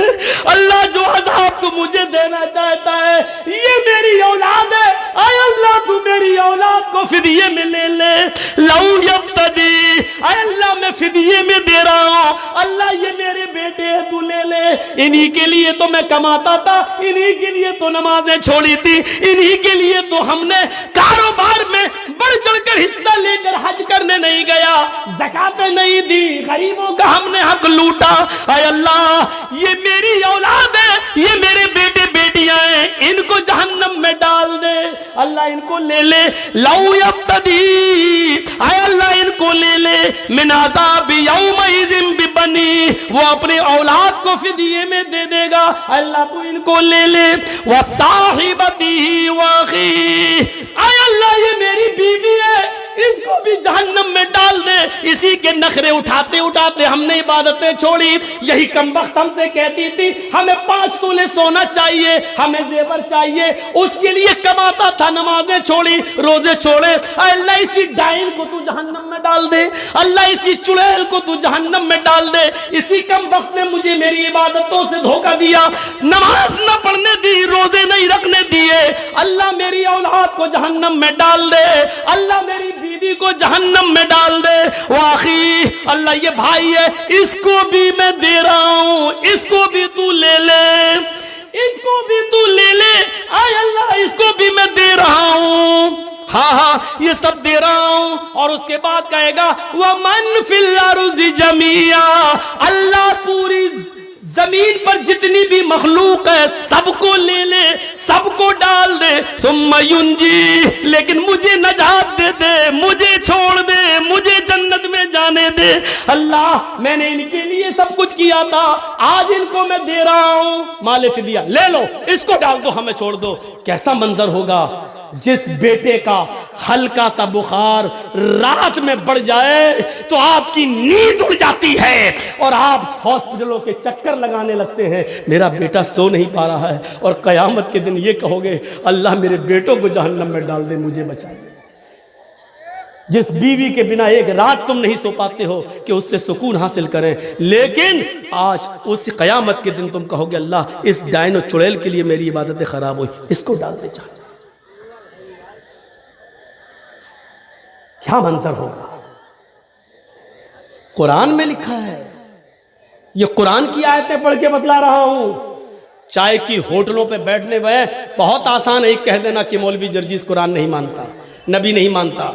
اللہ جو عذاب تو مجھے دینا چاہتا ہے یہ میری اولاد ہے، اے اللہ تو میری اولاد کو فدیے میں لے لے۔ لو یفتدی، اے اللہ میں فدیے میں دے رہا ہوں، اللہ یہ میرے بیٹے ہیں تو لے لے، انہی کے لیے تو میں کماتا تھا، انہی کے لیے تو نمازیں چھوڑی تھی، انہی کے لیے تو ہم نے کاروبار میں بڑھ چڑھ کر حصہ لے کر حج کرنے نہیں گیا، زکاتیں نہیں دی، غریبوں کا ہم نے حق لوٹا۔ اے اللہ یہ میری اولاد ہے، یہ میرے بیٹے بیٹیاں ہیں، ان کو جہنم میں ڈال دے، اللہ ان کو لے لے۔ لو یفتدی، اے اللہ ان کو لے لے، من عذاب یومئذ ببنی، وہ اپنے اولاد کو فدیے میں دے دے گا، اللہ تو ان کو لے لے۔ وصاحبتہ واخیہ، اے اللہ یہ میری بیوی ہے اس کو بھی جہنم میں ڈال دے۔ اسی کے نخرے اٹھاتے اٹھاتے ہم نے عبادتیں چھوڑی، یہی کمبخت ہم سے کہتی تھی ہمیں 5 تولے سونا چاہیے، ہمیں زیور چاہیے، اس کے لیے کماتا تھا، نمازیں چھوڑی، روزے چھوڑے۔ اے اللہ اسی ڈائن کو تو جہنم میں ڈال دے، اللہ اسی چڑیل کو تو جہنم میں ڈال دے، اسی کمبخت نے مجھے میری عبادتوں سے دھوکہ دیا، نماز نہ پڑھنے دی، روزے نہیں رکھنے دیے، اللہ میری اولاد کو جہنم میں ڈال دے، اللہ میری بیوی کو جہنم میں ڈال دے۔ واخی، اللہ یہ بھائی ہے اس کو بھی میں دے رہا ہوں، اس کو بھی تو لے لے، اس کو بھی تو لے لے، اے اللہ اس کو بھی میں دے رہا ہوں، ہاں ہاں یہ سب دے رہا ہوں۔ اور اس کے بعد کہے گا وَمَنْ فِي الْأَرْضِ جَمِيعًا، اللہ پوری زمین پر جتنی بھی مخلوق ہے سب کو لے لے، سب کو ڈال دے۔ ثم ینجی، لیکن مجھے نجات دے دے، مجھے چھوڑ دے، مجھے جنت میں جانے دے۔ اللہ میں نے ان کے لیے سب کچھ کیا تھا، آج ان کو میں دے رہا ہوں، مال فدیہ لے لو، اس کو ڈال دو، ہمیں چھوڑ دو۔ کیسا منظر ہوگا جس بیٹے کا ہلکا سا بخار رات میں بڑھ جائے تو آپ کی نیند اڑ جاتی ہے اور آپ ہاسپٹلوں کے چکر لگانے لگتے ہیں، میرا بیٹا سو نہیں پا رہا ہے، اور قیامت کے دن یہ کہو گے اللہ میرے بیٹوں کو جہنم میں ڈال دے، مجھے بچا دے۔ جس بیوی کے بنا ایک رات تم نہیں سو پاتے ہو کہ اس سے سکون حاصل کریں، لیکن آج اس قیامت کے دن تم کہو گے اللہ اس ڈائن و چڑیل کے لیے میری عبادتیں خراب ہوئی، اس کو ڈال دے جہنم۔ کیا منظر ہوگا؟ قرآن میں لکھا ہے، یہ قرآن کی آیتیں پڑھ کے بتلا رہا ہوں۔ چائے کی ہوٹلوں پہ بیٹھنے میں بہت آسان ہے ایک کہہ دینا کہ مولوی جرجیس قرآن نہیں مانتا، نبی نہیں مانتا۔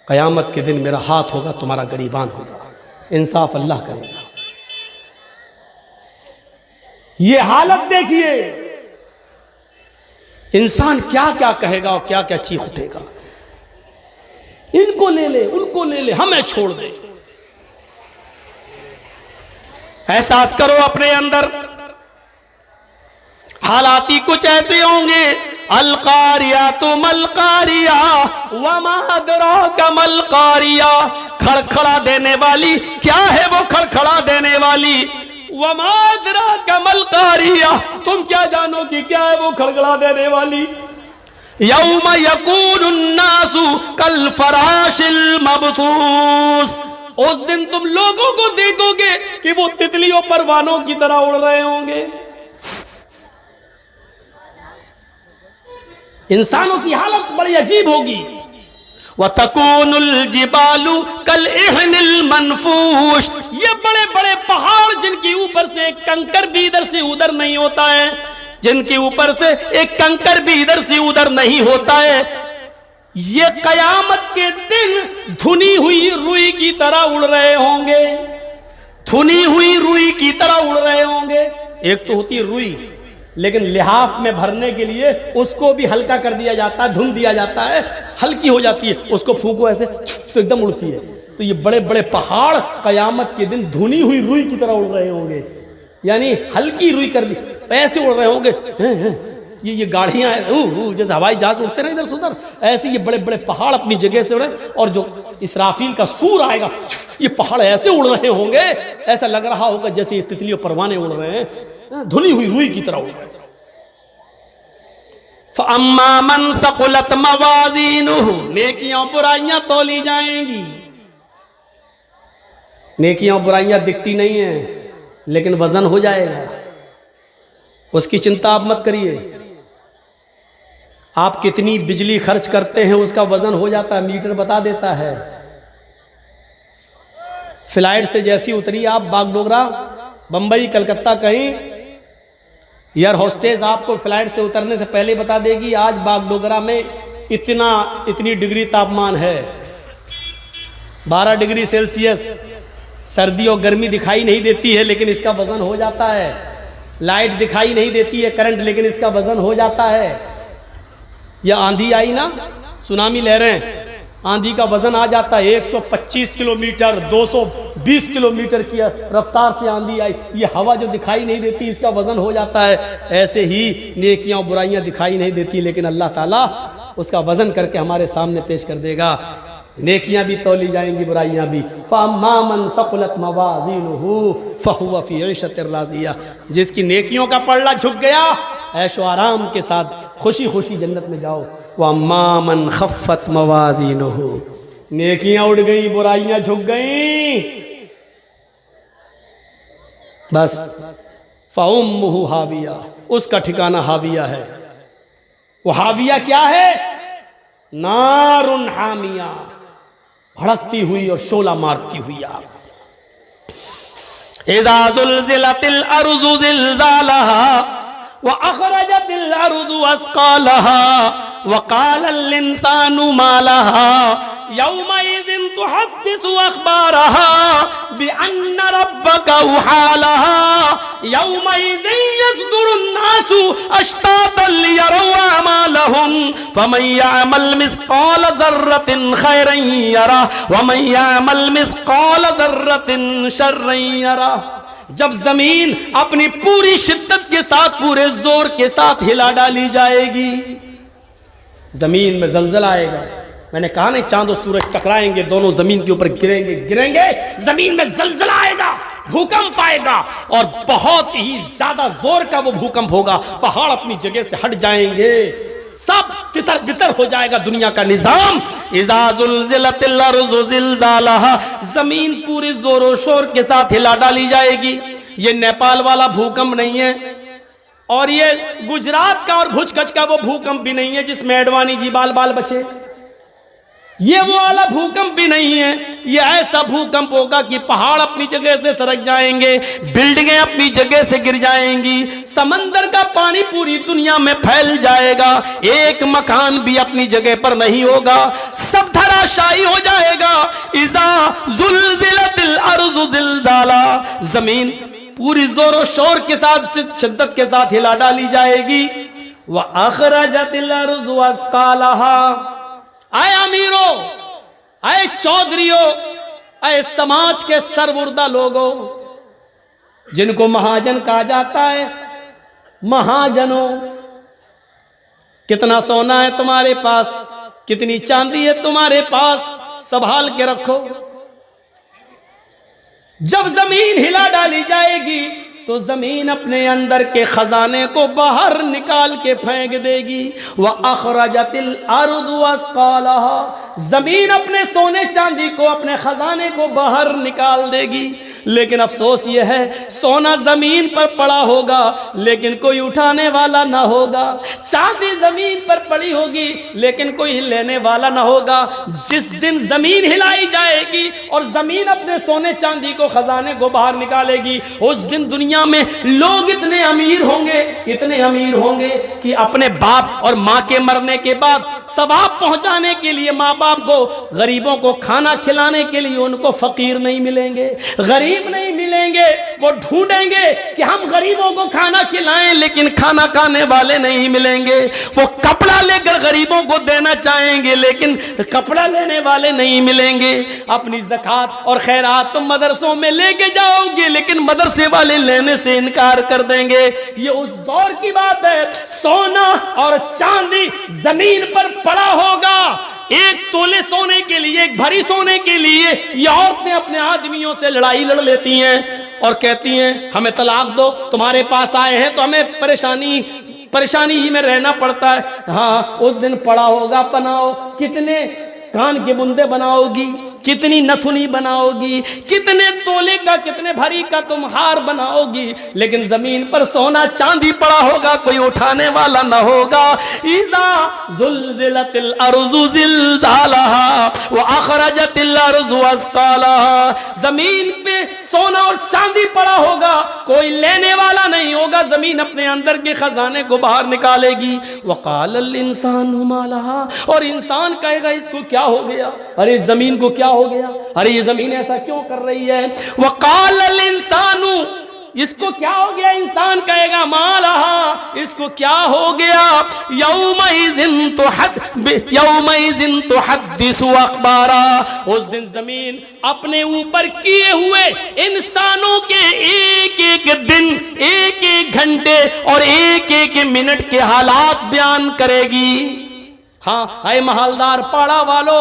قیامت کے دن میرا ہاتھ ہوگا، تمہارا گریبان ہوگا، انصاف اللہ کرے گا۔ یہ حالت دیکھیے، انسان کیا کیا کہے گا اور کیا کیا چیخ اٹھے گا، ان کو لے لے، ان کو لے لے، ہمیں چھوڑ دے۔ احساس کرو اپنے اندر حالات ہی کچھ ایسے ہوں گے. القاریات ملقاریہ وما ادراک ملقاریہ. کھڑکھڑا دینے والی کیا ہے وہ کھڑکھڑا دینے والی؟ وما ادراک ملقاریہ. تم کیا جانو کہ کیا ہے وہ کھڑکھڑا دینے والی؟ یوم یکون الناس کالفراش المبثوث. اس دن تم لوگوں کو دیکھو گے کہ وہ تتلیوں پروانوں کی طرح اڑ رہے ہوں گے. انسانوں کی حالت بڑی عجیب ہوگی. وَتَكُونُ الْجِبَالُ كَالْإِحْنِ الْمَنْفُوشِ. یہ بڑے بڑے پہاڑ جن کے اوپر سے ایک کنکر بھی ادھر سے ادھر نہیں ہوتا ہے، جن کے اوپر سے ایک کنکر بھی ادھر سے ادھر نہیں ہوتا ہے، یہ قیامت کے دن دھنی ہوئی روئی کی طرح اڑ رہے ہوں گے. دھنی ہوئی روئی کی طرح اڑ رہے ہوں گے. ایک تو ہوتی روئی، لیکن لحاف میں بھرنے کے لیے اس کو بھی ہلکا کر دیا جاتا ہے، دھن دیا جاتا ہے، ہلکی ہو جاتی ہے. اس کو پھونکو ایسے تو ایک دم اڑتی ہے. تو یہ بڑے بڑے پہاڑ قیامت کے دن دھنی ہوئی روئی کی طرح اڑ رہے ہوں گے. یعنی ہلکی روئی کر دی ایسے اڑ رہے ہوں گے. یہ گاڑیاں جیسے ہوائی جہاز اڑتے رہے ادھر سے ادھر، ایسے یہ بڑے بڑے پہاڑ اپنی جگہ سے اڑے. اور جو اسرافیل کا سور آئے گا، یہ پہاڑ ایسے اڑ رہے ہوں گے، ایسا لگ رہا ہوگا جیسے یہ تتلی اور پروانے اڑ رہے ہیں، دھنی ہوئی روئی کی طرح اڑ رہے ہیں. فَأَمَّا مَنْ ثَقُلَتْ مَوَازِينُهُ. نیکیاں برائیاں تولی جائیں گی. نیکیاں برائیاں دکھتی نہیں ہیں لیکن وزن ہو جائے گا. اس کی چنتا آپ مت کریے. آپ کتنی بجلی خرچ کرتے ہیں اس کا وزن ہو جاتا ہے، میٹر بتا دیتا ہے. فلائٹ سے جیسی اتری آپ باغ ڈوگرا، بمبئی، کلکتہ کہیں، ایئر ہوسٹیس آپ کو فلائٹ سے اترنے سے پہلے بتا دے گی آج باغ ڈوگرا میں اتنی ڈگری تاپمان ہے، 12 ڈگری سیلسیس. سردی اور گرمی دکھائی نہیں دیتی ہے لیکن اس کا وزن ہو جاتا ہے. لائٹ دکھائی نہیں دیتی ہے، کرنٹ، لیکن اس کا وزن ہو جاتا ہے. یا آندھی آئی نا، سونامی لہریں، آندھی کا وزن آ جاتا ہے. 125 کلومیٹر 220 کلومیٹر کی رفتار سے آندھی آئی، یہ ہوا جو دکھائی نہیں دیتی اس کا وزن ہو جاتا ہے. ایسے ہی نیکیاں اور برائیاں دکھائی نہیں دیتی لیکن اللہ تعالیٰ اس کا وزن کر کے ہمارے سامنے پیش کر دے گا. نیکیاں بھی تولی جائیں گی، برائیاں بھی. فَأَمَّا مَنْ ثَقُلَتْ مَوَازِينُهُ فَهُوَ فِي عِيشَةٍ رَاضِيَةٍ. جس کی نیکیوں کا پلڑا جھک گیا، عیش و آرام کے ساتھ خوشی خوشی جنت میں جاؤ. وَأَمَّا مَنْ خَفَّتْ مَوَازِينُهُ. نیکیاں اڑ گئیں، برائیاں جھک گئیں، بس فَأُمُّهُ حَاوِيَةٌ. اس کا ٹھکانہ حاویہ ہے. وہ حاویہ کیا ہے؟ نار حامیہ، بھڑکتی ہوئی اور شعلہ مارتی ہوئی آگ. اذا زلزلت الارض زلزالها واخرجت الارض اثقالها وقال الانسان ما لها يومئذ تحدث اخبارها بان ربك اوحى لها يومئذ يصدر الناس اشتاتا ليروا اعمالهم فمن يعمل مثقال ذرة خيرا يره ومن يعمل مثقال ذرة شرا يره. جب زمین اپنی پوری شدت کے ساتھ، پورے زور کے ساتھ ہلا ڈالی جائے گی، زمین میں زلزلہ آئے گا. میں نے کہا نہیں، چاند و سورج ٹکرائیں گے، دونوں زمین کے اوپر گریں گے، زمین میں زلزلہ آئے گا، بھوکمپ آئے گا، اور بہت ہی زیادہ زور کا وہ بھوکمپ ہوگا. پہاڑ اپنی جگہ سے ہٹ جائیں گے، سب تتر بتر ہو جائے گا دنیا کا نظام. اذا زلزلت الارض زلزالها. زمین پوری زور و شور کے ساتھ ہلا ڈالی جائے گی. یہ نیپال والا بھوکمپ نہیں ہے، اور یہ گجرات کا اور بھوج کچھ کا وہ بھوکمپ بھی نہیں ہے جس میں ایڈوانی جی بال بچے. یہ وہ والا بھوکمپ بھی نہیں ہے. یہ ایسا بھوکمپ ہوگا کہ پہاڑ اپنی جگہ سے سرک جائیں گے، بلڈنگیں اپنی جگہ سے گر جائیں گی، سمندر کا پانی پوری دنیا میں پھیل جائے گا، ایک مکان بھی اپنی جگہ پر نہیں ہوگا، سب دھراشائی ہو جائے گا. اذا زلزلت الارض زلزالها. زمین پوری زور و شور کے ساتھ، شدت کے ساتھ ہلا ڈالی جائے گی. وَأَخْرَجَتِ الْأَرْضُ أَثْقَالَهَا. اے امیروں، اے چودھریوں، اے سماج کے سربردہ لوگوں، جن کو مہاجن کہا جاتا ہے. مہاجنوں، کتنا سونا ہے تمہارے پاس، کتنی چاندی ہے تمہارے پاس، سنبھال کے رکھو. جب زمین ہلا ڈالی جائے گی تو زمین اپنے اندر کے خزانے کو باہر نکال کے پھینک دے گی. وَأَخْرَجَتِ الْأَرْضُ أَثْقَالَهَا، زمین اپنے سونے چاندی کو، اپنے خزانے کو باہر نکال دے گی. لیکن افسوس یہ ہے سونا زمین پر پڑا ہوگا لیکن کوئی اٹھانے والا نہ ہوگا، چاندی زمین پر پڑی ہوگی لیکن کوئی لینے والا نہ ہوگا. جس دن زمین ہلائی جائے گی اور زمین اپنے سونے چاندی کو، خزانے کو باہر نکالے گی، اس دن دنیا میں لوگ اتنے امیر ہوں گے، اتنے امیر ہوں گے کہ اپنے باپ اور ماں کے مرنے کے بعد ثواب پہنچانے کے لیے ماں باپ کو، غریبوں کو کھانا کھلانے کے لیے ان کو فقیر نہیں ملیں گے، غریب نہیں ملیں گے. وہ ڈھونڈیں گے کہ ہم غریبوں کو کھانا کھلائیں لیکن کھانا کھانے والے نہیں ملیں گے. وہ کپڑا لے کر غریبوں کو دینا چاہیں گے لیکن کپڑا لینے والے نہیں ملیں گے. اپنی زکوٰۃ اور خیرات تم مدرسوں میں لے کے جاؤ گے لیکن مدرسے والے لینے سے انکار کر دیں گے. یہ اس دور کی بات ہے. سونا اور چاندی زمین پر پڑا ہوگا. ایک تولے سونے کے لیے، ایک بھری سونے کے لیے یہ عورتیں اپنے آدمیوں سے لڑائی لڑ لیتی ہیں اور کہتی ہیں ہمیں طلاق دو، تمہارے پاس آئے ہیں تو ہمیں پریشانی ہی میں رہنا پڑتا ہے. ہاں اس دن پڑا ہوگا. بناؤ، کتنے کان کے بندے بناؤ گی، کتنی نتھنی بناؤ گی، کتنے تولے کا، کتنے بھری کا تم ہار بناؤ گی، لیکن زمین پر سونا چاندی پڑا ہوگا، کوئی اٹھانے والا نہ ہوگا. اذا زلزلت الارض زلزالها واخرجت الارض اثقالها، زمین پہ سونا اور چاندی پڑا ہوگا، کوئی لینے والا نہیں ہوگا. زمین اپنے اندر کے خزانے کو باہر نکالے گی. وقال الانسان ما لها، اور انسان کہے گا اس کو کیا ہو گیا، ارے زمین کو کیا ہو گیا، ارے یہ زمین ایسا کیوں کر رہی ہے. وقال الانسان، اس کو کیا ہو گیا. انسان کہے گا ما لها، اس کو کیا ہو گیا. یومئذ تحدث اخبارا، اس دن زمین اپنے اوپر کیے ہوئے انسانوں کے ایک ایک دن، ایک ایک گھنٹے اور ایک ایک منٹ کے حالات بیان کرے گی. ہاں اے محلدار پاڑا والو،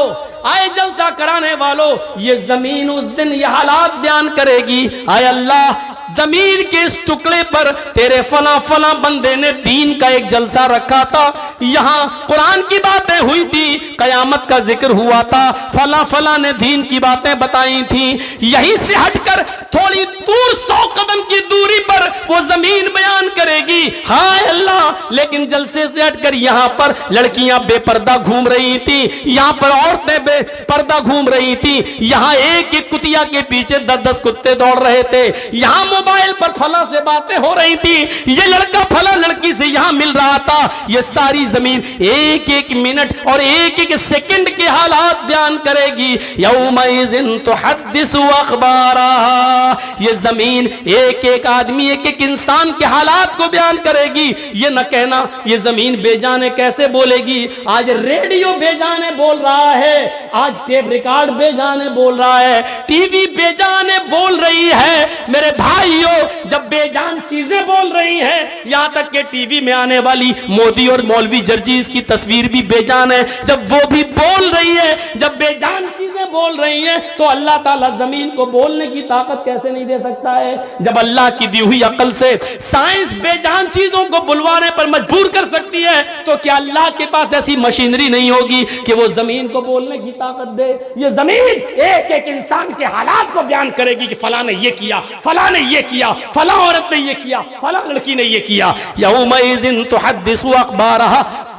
آئے جلسہ کرانے والو، یہ زمین اس دن یہ حالات بیان کرے گی. اے اللہ، زمین کے اس ٹکڑے پر تیرے فلاں فلاں بندے نے دین کا ایک جلسہ رکھا تھا، یہاں قرآن کی باتیں ہوئی تھی، قیامت کا ذکر ہوا تھا، فلاں فلاں نے دین کی باتیں بتائی تھیں. یہیں سے ہٹ کر تھوڑی دور 100 قدم کی دوری پر وہ زمین بیان کرے گی. ہائے اللہ، لیکن جلسے سے ہٹ کر یہاں پر لڑکیاں بے پردہ گھوم رہی تھی، یہاں پر عورتیں بے پردہ گھوم رہی تھی، یہاں ایک ایک کتیا کے پیچھے 10 کتے دوڑ رہے تھے، یہاں موبائل پر فلاں سے باتیں ہو رہی تھی، یہ لڑکا فلاں لڑکی سے یہاں مل رہا تھا. یہ ساری زمین ایک ایک منٹ اور ایک ایک سیکنڈ کے حالات بیان کرے گی. یومئذ تحدث اخبارا، یہ زمین ایک ایک آدمی، ایک ایک انسان کے حالات کو بیان کرے گی. یہ نہ کہنا یہ زمین بے جانے کیسے بولے گی. آج ریڈیو بے جانے بول رہا ہے، آج ٹیپ ریکارڈ بے جانے بول رہا ہے، ٹی وی بے جانے بول رہی ہے. میرے بھائیو، جب بے جان چیزیں بول رہی ہیں، یہاں تک کہ ٹی وی میں آنے والی مودی اور مولوی جرجیز کی تصویر بھی بے جان ہے، جب وہ بھی بول رہی ہے، جب بے جان چیزیں بول رہی ہیں، تو اللہ تعالیٰ زمین کو بولنے کی طاقت کیسے نہیں دے سکتا ہے. جب اللہ کی دی ہوئی عقل سے سائنس بے جان چیزوں کو بلوانے پر مجبور کر سکتی ہے، تو کیا اللہ کے پاس ایسی مشینری نہیں ہوگی کہ وہ زمین کو بولنے کی طاقت دے. یہ زمین ایک ایک انسان کے حالات کو بیان کرے گی کہ فلاں نے یہ کیا، فلاں نے یہ کیا، فلاں عورت نے یہ کیا، فلاں لڑکی نے یہ کیا. یومئذ تحدث اخبارها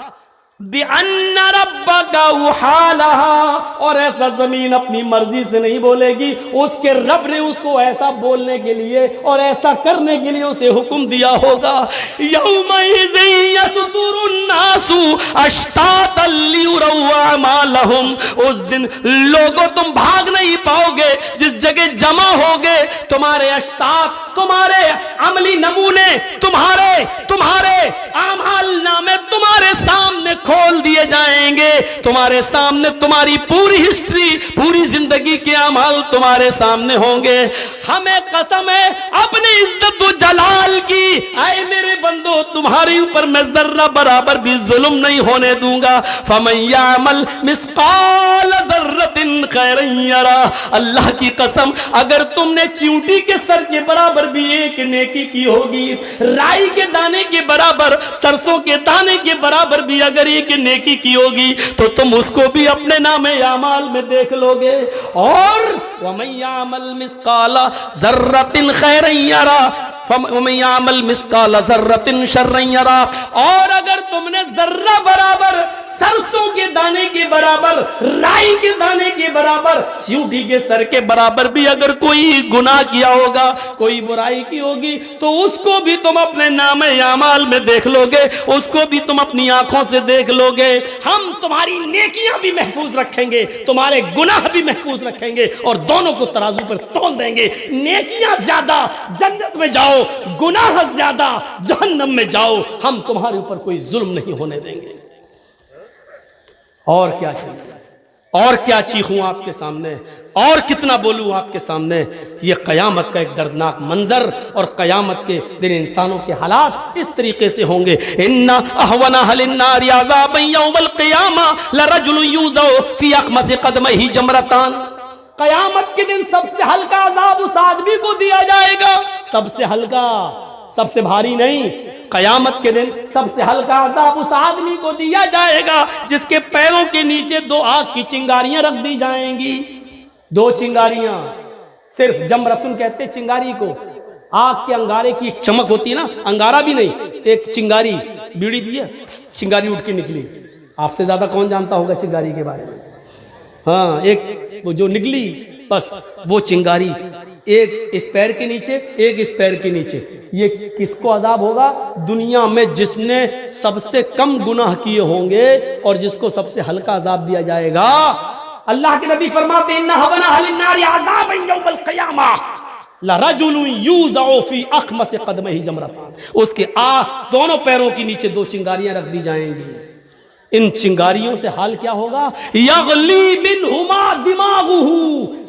بِأَنَّ رَبَّكَ وَحَالَهَا، اور ایسا زمین اپنی مرضی سے نہیں بولے گی، اس کے رب نے اس کو ایسا بولنے کے لیے اور ایسا کرنے کے لیے اسے حکم دیا ہوگا. یومئذ یصدر الناس اشتاتا لیروا اعمالهم، اس دن لوگوں تم بھاگ نہیں پاؤ گے، جس جگہ جمع ہوگے تمہارے اشتات، تمہارے عملی نمونے، تمہارے اعمال نامے تمہارے سامنے کھول دیے جائیں گے. تمہارے سامنے تمہاری پوری ہسٹری, پوری زندگی کے اعمال تمہارے سامنے ہوں گے. ہمیں قسم ہے اپنی عزت و جلال کی, اے میرے بندو تمہارے اوپر میں ذرہ برابر بھی ظلم نہیں ہونے دوں گا. فَمَن يَعْمَلْ مِثْقَالَ ذَرَّةٍ خَيْرًا يَرَهُ. اللہ کی قسم اگر تم نے چیونٹی کے سر کے برابر بھی ایک نیکی کی ہوگی, رائی کے دانے کے برابر, سرسوں کے دانے کے برابر بھی اگر ایک نیکی کی ہوگی تو تم اس کو بھی اپنے نام اعمال میں دیکھ لو گے. اور وَمَن يَعْمَلْ مِثْقَالَ ذَرَّةٍ خَيْرًا يَرَهُ وَمَن يَعْمَلْ مِثْقَالَ ذَرَّةٍ شَرًّا يَرَهُ. اور اگر تم نے ذرہ برابر, سرسوں کے دانے کے برابر, رائی کے دانے کے برابر, چیونٹی کے سر کے برابر بھی اگر کوئی گناہ کیا ہوگا, کوئی برائی کی ہوگی, تو اس کو بھی تم اپنے نام اعمال میں دیکھ لو گے, اس کو بھی تم اپنی آنکھوں سے دیکھ لو گے. ہم تمہاری نیکیاں بھی محفوظ رکھیں گے, تمہارے گناہ بھی محفوظ رکھیں گے, اور دونوں کو ترازو پر تول دیں گے. نیکیاں زیادہ جنت میں جاؤ, گناہ زیادہ جہنم میں جاؤ. ہم تمہارے اوپر کوئی ظلم نہیں ہونے دیں گے. اور کیا چاہیے, اور کیا چیخوں آپ کے سامنے, اور کتنا بولوں آپ کے سامنے. یہ قیامت کا ایک دردناک منظر, اور قیامت کے دن انسانوں کے حالات اس طریقے سے ہوں گے. ان اهون اهل النار عذابا يوم القيامه لرجل يوزع في اخمص قدمه جمرتان. قیامت کے دن سب سے ہلکا عذاب اس آدمی کو دیا جائے گا, سب سے ہلکا, سب سے بھاری نہیں. قیامت کے دن سب سے ہلکا عذاب اس آدمی کو دیا جائے گا جس کے پیروں کے نیچے 2 آگ کی چنگاریاں رکھ دی جائیں گی. 2 چنگاریاں, صرف جمرتن کہتے چنگاری کو. آگ کے انگارے کی ایک چمک ہوتی ہے نا, انگارہ بھی نہیں, ایک چنگاری, بیڑی بھی ہے, چنگاری اٹھ کے نکلی. آپ سے زیادہ کون جانتا ہوگا چنگاری کے بارے میں؟ ہاں, ایک وہ جو نکلی, بس وہ چنگاری, ایک اس پیر کے نیچے, ایک اس پیر کے نیچے. یہ کس کو عذاب ہوگا؟ دنیا میں جس نے سب سے کم گناہ کیے ہوں گے اور جس کو سب سے ہلکا عذاب دیا جائے گا. اللہ کے نبی فرماتے ہیں ان اهون اهل النار عذابا يوم القيامه لرجل يوزع في اخمص قدمه جمرتان. اس کے دونوں پیروں کے نیچے 2 چنگاریاں رکھ دی جائیں گی. ان چنگاریوں سے حال کیا ہوگا؟ یغلی منہما دماغہ.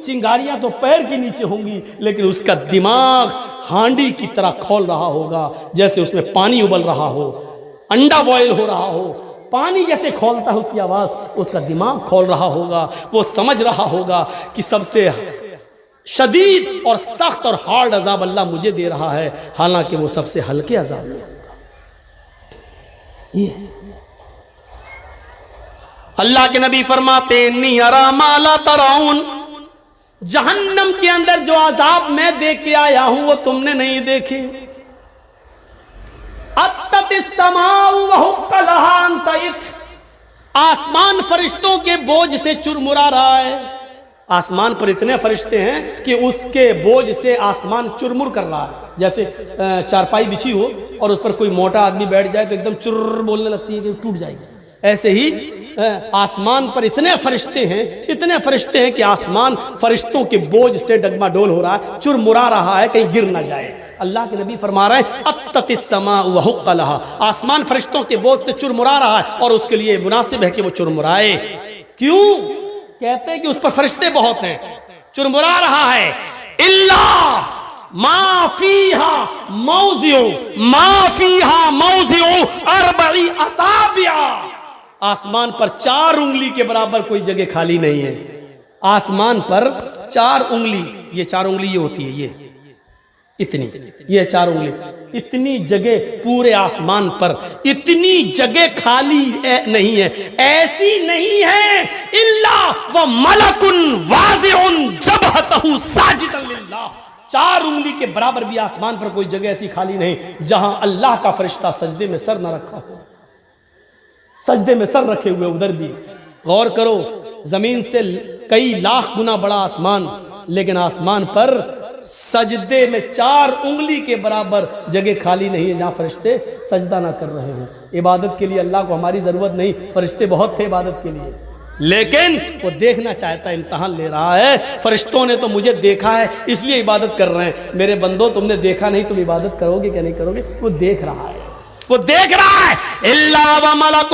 چنگاریاں تو پیر کے نیچے ہوں گی لیکن اس کا دماغ ہانڈی کی طرح کھول رہا ہوگا, جیسے اس میں پانی ابل رہا ہو, انڈا بوائل ہو رہا ہو, پانی جیسے کھولتا ہے اس کی آواز, اس کا دماغ کھول رہا ہوگا. وہ سمجھ رہا ہوگا کہ سب سے شدید اور سخت اور ہارڈ عذاب اللہ مجھے دے رہا ہے, حالانکہ وہ سب سے ہلکے عذاب میں ہوگا. یہ اللہ کے نبی فرماتے انی ارا ما لا ترون. جہنم کے اندر جو عذاب میں دیکھ کے آیا ہوں وہ تم نے نہیں دیکھے. اتت السماء وحق لها ان تئت. آسمان فرشتوں کے بوجھ سے چرمرا رہا ہے. آسمان پر اتنے فرشتے ہیں کہ اس کے بوجھ سے آسمان چرمر کر رہا ہے. جیسے چارپائی بچھی ہو اور اس پر کوئی موٹا آدمی بیٹھ جائے تو ایک دم چر بولنے لگتی ہے کہ ٹوٹ جائے گی. ایسے ہی آسمان پر اتنے فرشتے ہیں کہ آسمان فرشتوں کے بوجھ سے ڈگما ڈول ہو رہا ہے, چرمرا رہا ہے کہیں گر نہ جائے. اللہ کے نبی فرما رہے ہیں اتت السماء وحق لها. آسمان فرشتوں کے بوجھ سے چرمرا رہا ہے اور اس کے لیے مناسب ہے کہ وہ چرمرائے. کیوں؟ کہتے ہیں کہ اس پر فرشتے بہت ہیں, چرمرا رہا ہے. اللہ ما فیہا موضع 4 اصابع. آسمان پر 4 انگلی کے برابر کوئی جگہ خالی نہیں ہے. آسمان پر 4 انگلی, یہ 4 انگلی یہ ہوتی ہے, یہ اتنی, یہ 4 انگلی, اتنی جگہ پورے آسمان پر اتنی جگہ خالی نہیں ہے, ایسی نہیں ہے الا وملک واضع جبہتہ ساجدا للہ. 4 انگلی کے برابر بھی آسمان پر کوئی جگہ ایسی خالی نہیں جہاں اللہ کا فرشتہ سجدے میں سر نہ رکھا ہو. سجدے میں سر رکھے ہوئے ادھر بھی. غور کرو, زمین سے کئی لاکھ گنا بڑا آسمان, لیکن آسمان پر سجدے میں 4 انگلی کے برابر جگہ خالی نہیں ہے جہاں فرشتے سجدہ نہ کر رہے ہوں. عبادت کے لیے اللہ کو ہماری ضرورت نہیں, فرشتے بہت تھے عبادت کے لیے, لیکن وہ دیکھنا چاہتا ہے, امتحان لے رہا ہے. فرشتوں نے تو مجھے دیکھا ہے اس لیے عبادت کر رہے ہیں. میرے بندو تم نے دیکھا نہیں, تم عبادت کرو گے کہ نہیں کرو گے؟ وہ دیکھ رہا ہے, وہ دیکھ رہا ہے. الا وملک